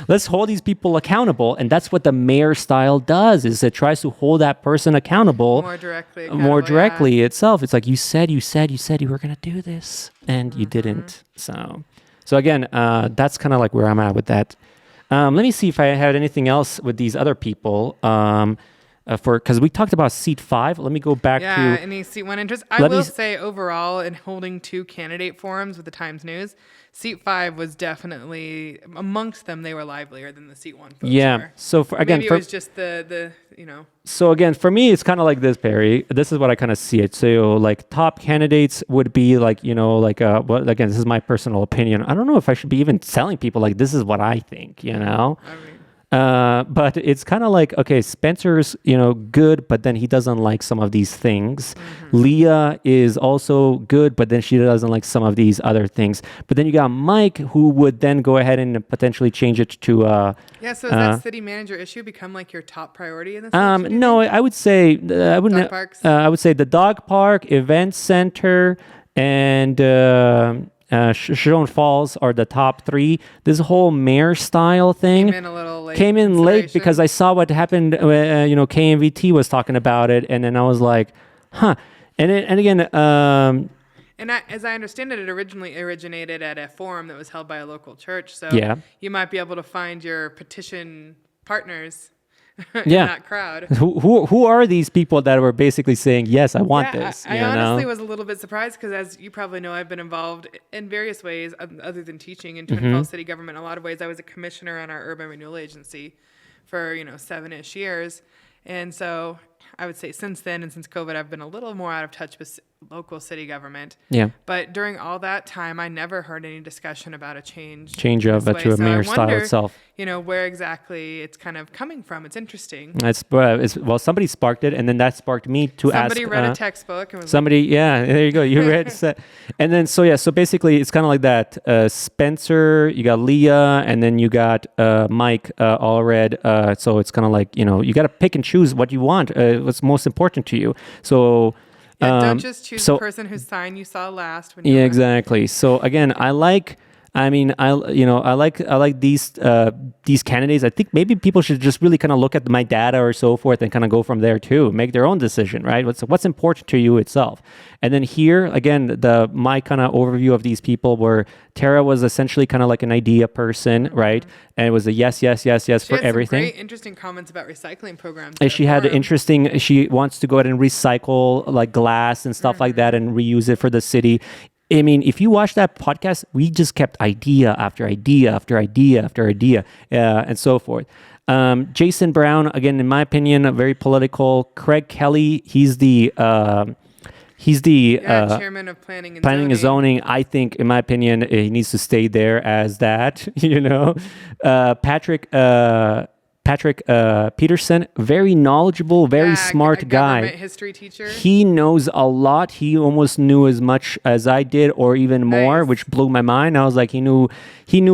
A: Let's hold these people accountable. And that's what the mayor style does, is it tries to hold that person accountable. More directly itself. It's like, you said you were going to do this and you didn't. So again, that's kind of like where I'm at with that. Let me see if I had anything else with these other people. Because we talked about seat 5. Let me go back to
B: any seat 1 interest. I will say overall, in holding 2 candidate forums with the Times News, seat 5 was definitely amongst them. They were livelier than the seat 1 folks were.
A: So maybe
B: it was just the.
A: So again, for me, it's kind of like this, Perry. This is what I kind of see it. So top candidates would be well, again, this is my personal opinion. I don't know if I should be even telling people this is what I think. But it's kind of like, okay, Spencer's, good, but then he doesn't like some of these things. Leah is also good, but then she doesn't like some of these other things. But then you got Mike, who would then go ahead and potentially change it to...
B: so has that city manager issue become your top priority in this election?
A: No, I would say...
B: Dog parks?
A: I would say the dog park, event center, and Shoshone Falls are the top 3. This whole mayor style thing
B: Came in a little late.
A: Came in late
B: consideration.
A: because I saw what happened. KMVT was talking about it, and then I was like, huh. And again,
B: And as I understand it, it originally originated at a forum that was held by a local church. So
A: Yeah.
B: you might be able to find your petition partners in
A: Yeah.
B: that crowd.
A: who are these people that were basically saying, yes, I want
B: Yeah,
A: this?
B: I
A: you know?
B: honestly was a little bit surprised because, as you probably know, I've been involved in various ways other than teaching in Twin Falls City government. In a lot of ways, I was a commissioner on our urban renewal agency for 7-ish years, and so I would say since then and since COVID, I've been a little more out of touch with local city government.
A: Yeah.
B: But during all that time, I never heard any discussion about a change
A: of
B: this
A: it to
B: way.
A: a
B: So I
A: mayor style
B: wonder,
A: itself.
B: where exactly it's kind of coming from. It's interesting.
A: Well, somebody sparked it, and then that sparked me to ask.
B: Somebody read a textbook and was
A: Somebody, yeah, there you go. You read, and then so basically, it's kind of like that. Spencer, you got Leah, and then you got Mike. All read. So it's kind of like you got to pick and choose what you want. What's most important to you. So.
B: Don't just choose the person whose sign you saw last. When
A: Yeah, exactly. So again, I like these candidates. I think maybe people should just really kind of look at my data or so forth and kind of go from there too. Make their own decision, right? What's important to you itself. And then here again, my kind of overview of these people were Tara was essentially kind of like an idea person, right? And it was a yes
B: she
A: for
B: had
A: everything.
B: Some great, interesting comments about recycling programs.
A: And she had interesting. She wants to go ahead and recycle like glass and stuff like that and reuse it for the city. I mean, if you watch that podcast, we just kept idea after idea after idea after idea, and so forth. Jason Brown, again, in my opinion, very political. Craig Kelly, he's the
B: chairman of planning and
A: zoning. I think, in my opinion, he needs to stay there as that. Patrick Peterson, very knowledgeable, very smart guy.
B: Government history teacher.
A: He knows a lot. He almost knew as much as I did, or even more,
B: Nice.
A: which blew my mind. I was like, he knew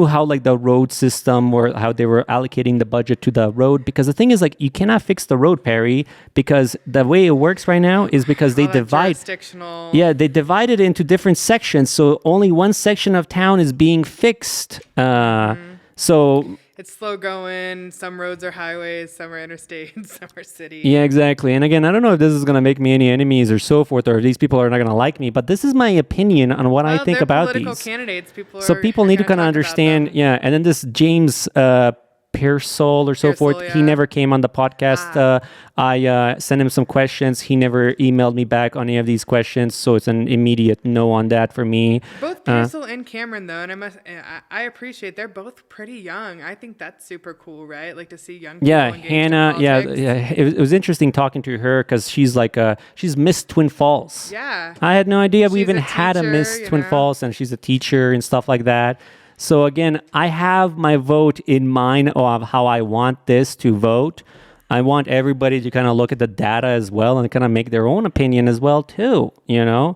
A: how like the road system or how they were allocating the budget to the road. Because the thing is, like, you cannot fix the road, Perry, because the way it works right now is because they divide. Yeah, they divide it into different sections, so only one section of town is being fixed. So.
B: It's slow going. Some roads are highways, some are interstates, some are cities.
A: Yeah, exactly. And again, I don't know if this is going to make me any enemies or so forth, or if these people are not going to like me, but this is my opinion on what I think about
B: political
A: these.
B: Candidates.
A: People need to kind of understand. Yeah. And then this James Pearsall or so forth,
B: yeah.
A: he never came on the podcast. I sent him some questions. He never emailed me back on any of these questions, so it's an immediate no on that for me.
B: Both Pearsall and Cameron, though, and I appreciate they're both pretty young. I think that's super cool, right? Like to see young people engaged
A: Hannah.
B: in
A: Yeah,
B: politics.
A: it was interesting talking to her because she's like she's Miss Twin Falls.
B: Yeah.
A: I had no idea we
B: She's
A: even
B: a
A: had a
B: teacher,
A: Miss
B: you
A: Twin
B: know?
A: Falls, and she's a teacher and stuff like that. So again, I have my vote in mind of how I want this to vote. I want everybody to kind of look at the data as well and kind of make their own opinion as well too,
B: Yeah,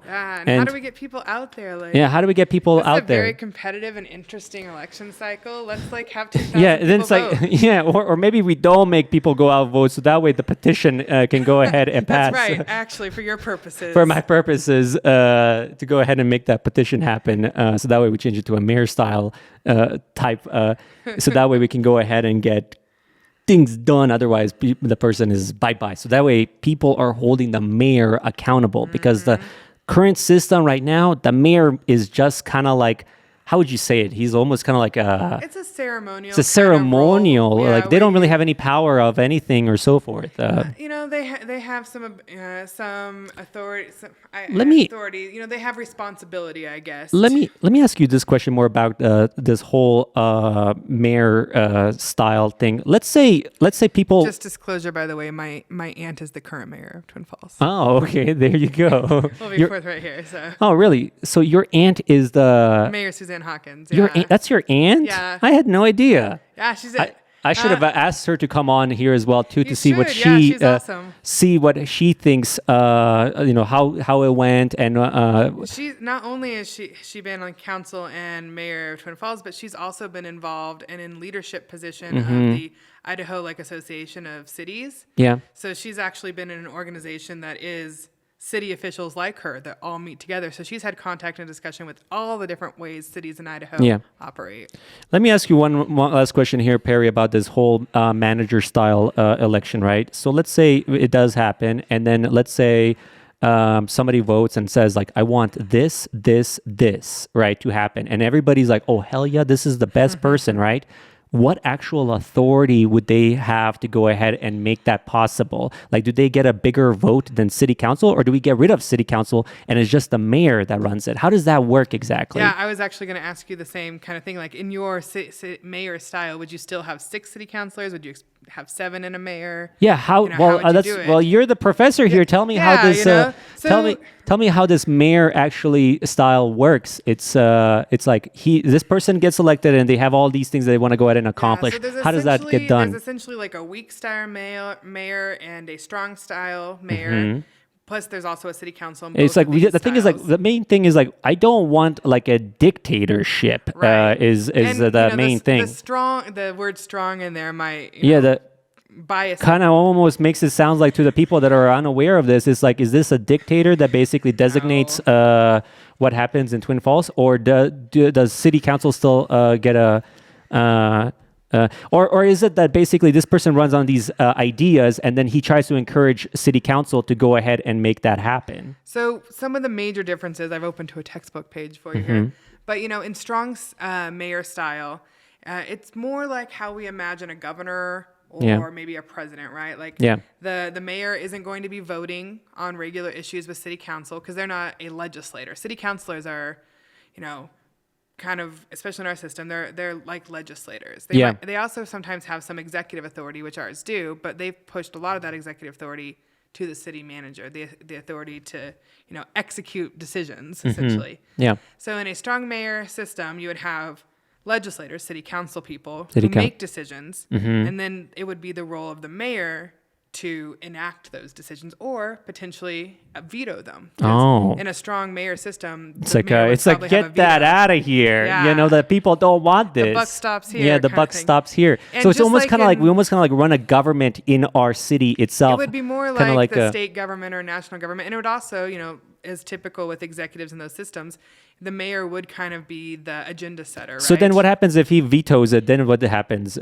B: and how do we get people out there?
A: How do we get people
B: This
A: out
B: is a
A: there?
B: very competitive and interesting election cycle. Let's have 2,000
A: Yeah, and then
B: people
A: it's like,
B: vote.
A: or maybe we don't make people go out vote, so that way the petition can go ahead and pass.
B: That's right, actually, for your purposes.
A: For my purposes, to go ahead and make that petition happen, so that way we change it to a mayor style type, so that way we can go ahead and get things done. Otherwise, the person is bye-bye. So that way people are holding the mayor accountable, because the current system right now, the mayor is just kind of like, how would you say it? He's almost kind of like
B: it's a ceremonial.
A: It's a ceremonial.
B: Kind of role.
A: Like they don't really have any power of anything or so forth.
B: They have some authority.
A: Authority.
B: They have responsibility, I guess.
A: Let me ask you this question more about this whole mayor style thing. Let's say people.
B: Just disclosure, by the way, my aunt is the current mayor of Twin Falls.
A: Oh, okay. There you go.
B: We'll be forthright here. So.
A: Oh, really? So your aunt is the
B: Mayor Suzanne Hawkins.
A: Your aunt, that's your aunt?
B: Yeah.
A: I had no idea.
B: Yeah, she's.
A: I should have asked her to come on here as well too, to see what
B: she's awesome.
A: See what she thinks. How it went, and
B: she not only has she been on council and mayor of Twin Falls, but she's also been involved and in leadership position of the Idaho Association of Cities.
A: Yeah.
B: So she's actually been in an organization that is city officials like her that all meet together. So she's had contact and discussion with all the different ways cities in Idaho operate.
A: Let me ask you one last question here, Perry, about this whole manager style election, right? So let's say it does happen, and then let's say somebody votes and says like, I want this, right, to happen. And everybody's like, oh, hell yeah, this is the best person, right? What actual authority would they have to go ahead and make that possible? Like, do they get a bigger vote than city council, or do we get rid of city council and it's just the mayor that runs it? How does that work exactly?
B: Yeah, I was actually going to ask you the same kind of thing. Like, in your mayor style, would you still have 6 city councilors? Would you have 7 in a mayor?
A: Yeah, how? Well, you're the professor here. Tell me how this. Tell me how this mayor actually style works. It's like this person gets elected and they have all these things they want to go ahead and accomplish.
B: So
A: how does that get done?
B: There's essentially like a weak style mayor and a strong style mayor. Plus, there's also a city council.
A: It's like the main thing is like, I don't want like a dictatorship.
B: Right.
A: Is the main thing.
B: The word "strong" in there might bias.
A: Kind of almost makes it sound like, to the people that are unaware of this, it's like, is this a dictator that basically designates what happens in Twin Falls, or does city council still get a or is it that basically this person runs on these ideas and then he tries to encourage city council to go ahead and make that happen?
B: So some of the major differences, I've opened to a textbook page for you here, but in Strong's mayor style, it's more like how we imagine a governor or maybe a president, right? Like the mayor isn't going to be voting on regular issues with city council because they're not a legislator. City councilors are, kind of, especially in our system, they're like legislators. They also sometimes have some executive authority, which ours do, but they've pushed a lot of that executive authority to the city manager, the authority to, execute decisions, essentially.
A: Yeah.
B: So in a strong mayor system, you would have legislators, city council people who make decisions, and then it would be the role of the mayor to enact those decisions or potentially veto them. In a strong mayor system,
A: it's like get that out of here. That people don't want this.
B: The buck stops here.
A: Yeah, the buck stops here. And so it's almost kind of like we almost kind of like run a government in our city itself.
B: It would be more like the state government or national government, and it would also, as typical with executives in those systems, the mayor would kind of be the agenda setter. Right?
A: So then, what happens if he vetoes it? Then what happens?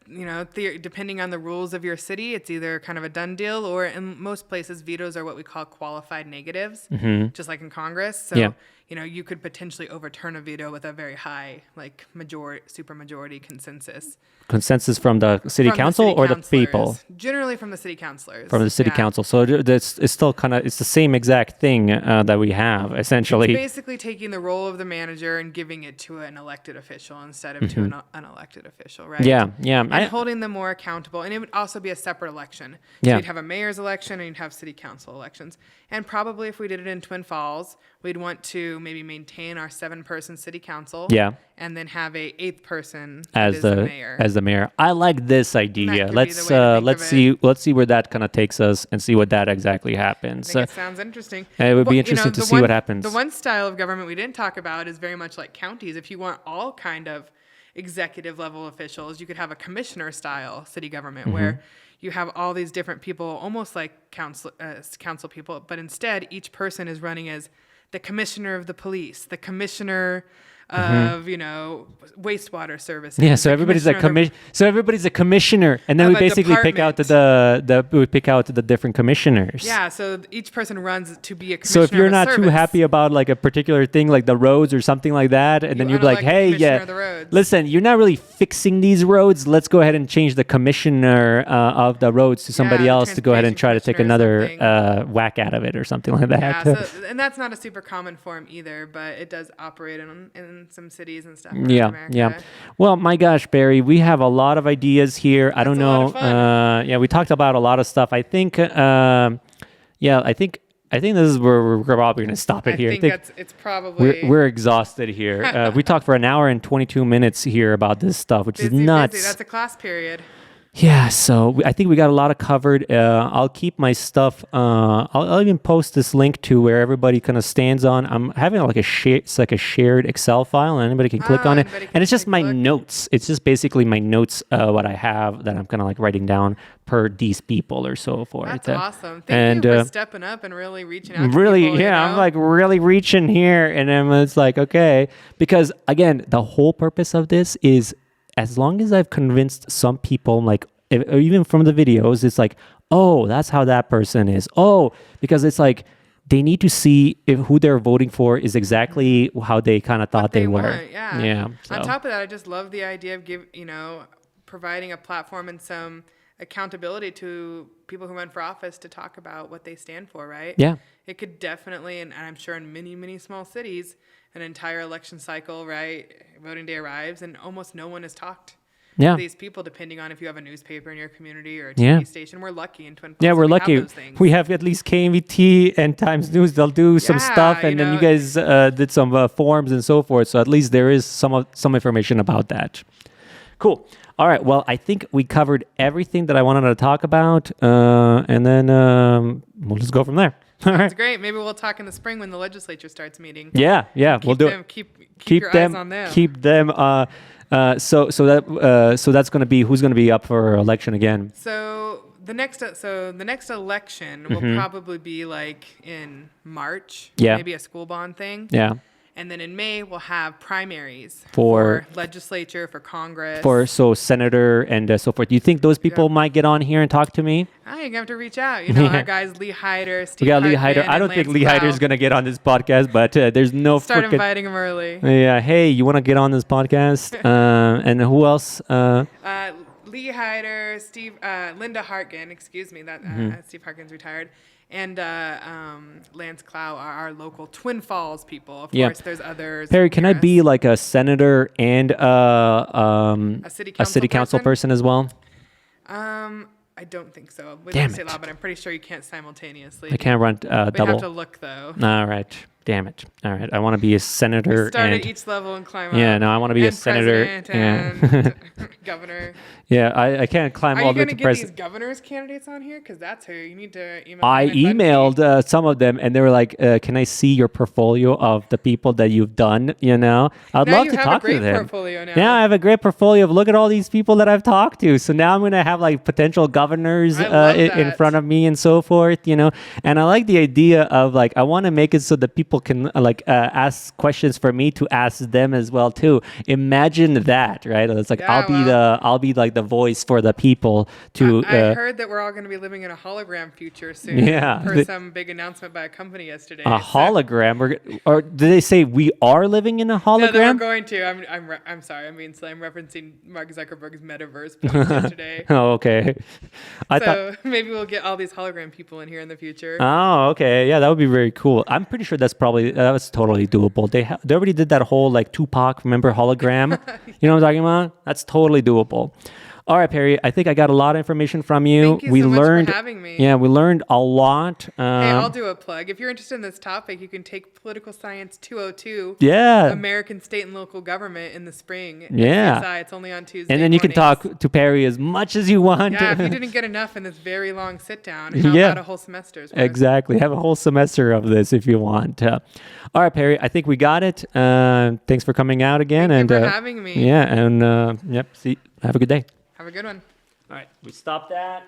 B: Depending on the rules of your city, it's either kind of a done deal, or in most places, vetoes are what we call qualified negatives, just like in Congress. So, you could potentially overturn a veto with a very high, like supermajority consensus.
A: Consensus from the city council or the people?
B: Generally from the city councilors.
A: From the city council. So it's still it's the same exact thing that we have, essentially.
B: It's basically taking the role of the manager and giving it to an elected official instead of to an unelected official, right?
A: Yeah.
B: And holding them more accountable. And it would also be a separate election. So you'd have a mayor's election and you'd have city council elections. And probably if we did it in Twin Falls, we'd want to maybe maintain our 7-person city council. And then have a 8th person as the mayor.
A: As the mayor. I like this idea. Let's see where that kind of takes us and see what that exactly happens.
B: I think it sounds interesting.
A: It would be interesting to see what happens.
B: The one style of government we didn't talk about is very much like counties. If you want all kind of executive level officials, you could have a commissioner style city government where you have all these different people, almost like council people, but instead each person is running as the commissioner of the police, the commissioner of wastewater services.
A: Yeah, so everybody's a commissioner, and then we basically pick out the different commissioners.
B: Yeah, so each person runs to be a commissioner.
A: So if you're not too happy about like a particular thing, like the roads or something like that, and then you're like, hey, listen, you're not really fixing these roads. Let's go ahead and change the commissioner of the roads to somebody else to go ahead and try to take another whack out of it or something like that.
B: Yeah, and that's not a super common form either, but it does operate in some cities and stuff.
A: Yeah. Well, my gosh, Barry, we have a lot of ideas here. I don't know. We talked about a lot of stuff. I think. I think this is where we're probably going to stop it here.
B: I think it's probably
A: we're exhausted here. We talked for an hour and 22 minutes here about this stuff, which is nuts.
B: Busy. That's a class period.
A: Yeah, so I think we got a lot of covered. I'll keep my stuff. I'll even post this link to where everybody kind of stands on. I'm having like it's like a shared Excel file, and anybody can click on it.
B: Anybody can
A: And it's just
B: take a
A: my
B: look.
A: notes. It's just basically my notes, what I have that I'm kind of like writing down per these people or so forth.
B: That's awesome. Thank you for stepping up and really reaching out to
A: really,
B: people, you
A: I'm
B: know?
A: like really reaching here, and then it's like, okay, because again, the whole purpose of this is, as long as I've convinced some people, like or even from the videos, it's like, oh, that's how that person is. Oh, because it's like they need to see if who they're voting for is exactly how they kind of thought they were.
B: Want, yeah.
A: Yeah.
B: On top of that, I just love the idea of providing a platform and some accountability to people who run for office to talk about what they stand for, right?
A: Yeah.
B: It could definitely, and I'm sure in many, many small cities, an entire election cycle, right? Voting day arrives and almost no one has talked to these people, depending on if you have a newspaper in your community or a TV station. We're lucky in Twin Falls.
A: Yeah, we're lucky.
B: Have those things.
A: We have at least KMVT and Times News. They'll do some stuff, and then you guys did some forms and so forth. So at least there is some information about that. Cool. All right. Well, I think we covered everything that I wanted to talk about, and then we'll just go from there.
B: That's great. Maybe we'll talk in the spring when the legislature starts meeting.
A: Yeah, we'll do it.
B: Keep your eyes on them.
A: Keep them. So that's going to be, who's going to be up for election again?
B: So the next election will probably be like in March.
A: Yeah.
B: Maybe a school bond thing.
A: Yeah.
B: And then in May, we'll have primaries
A: for
B: legislature, for Congress.
A: So senator and so forth. Do you think those people might get on here and talk to me?
B: You're going to have to reach out. Our guys, Lee Hyder, Steve
A: We got Lee
B: Hartman,
A: Hyder. I don't think
B: Lance
A: Lee Hyder is
B: Clow.
A: going to get on this podcast, but there's no
B: Start inviting him early.
A: Yeah. Hey, you want to get on this podcast? And who else?
B: Lee Hyder, Linda Hartgen, excuse me, Steve Hartgen's retired, and Lance Clow are our local Twin Falls people. Of course, there's others.
A: Perry, can I be like a senator and a city council person as well?
B: I don't think so. With
A: Damn
B: the state
A: it.
B: law, but I'm pretty sure you can't simultaneously.
A: I can't run double.
B: We have to look though.
A: All right. Damn it. All right. I want to be a senator.
B: Start at each level and climb up.
A: Yeah, no, I want to be a senator.
B: And governor.
A: Yeah, I can't climb all the way to
B: president. Are you going to get these governors candidates on here? Because that's who you need to email.
A: I emailed some of them, and they were like, "Can I see your portfolio of the people that you've done?" I'd love to talk to them.
B: You have a great portfolio now.
A: Now I have a great portfolio of look at all these people that I've talked to. So now I'm going to have like potential governors in front of me and so forth. And I like the idea of like I want to make it so that people can ask questions for me to ask them as well too. Imagine that, right? It's like I'll be like the voice for the people to.
B: I heard that we're all going to be living in a hologram future soon.
A: Yeah,
B: per some big announcement by a company yesterday.
A: Hologram, or did they say we are living in a hologram?
B: No, they were going to. I'm sorry. I'm being silly. I'm referencing Mark Zuckerberg's metaverse post yesterday.
A: Oh, okay. I thought
B: maybe we'll get all these hologram people in here in the future.
A: Oh, okay. Yeah, that would be very cool. I'm pretty sure that was totally doable. They already did that whole like Tupac, remember, hologram? You know what I'm talking about? That's totally doable. All right, Perry, I think I got a lot of information from you.
B: Thank you so much for having me.
A: Yeah, we learned a lot.
B: Hey, I'll do a plug. If you're interested in this topic, you can take Political Science 202.
A: Yeah.
B: American State and Local Government in the spring.
A: Yeah.
B: It's only on Tuesday.
A: And then you can talk to Perry as much as you want.
B: Yeah, if you didn't get enough in this very long sit down, how about a whole semester's worth?
A: Exactly. Have a whole semester of this if you want. All right, Perry, I think we got it. Thanks for coming out again.
B: Thank you for having me.
A: Yeah, and have a good day.
B: Have a good one.
A: All right, we stopped that.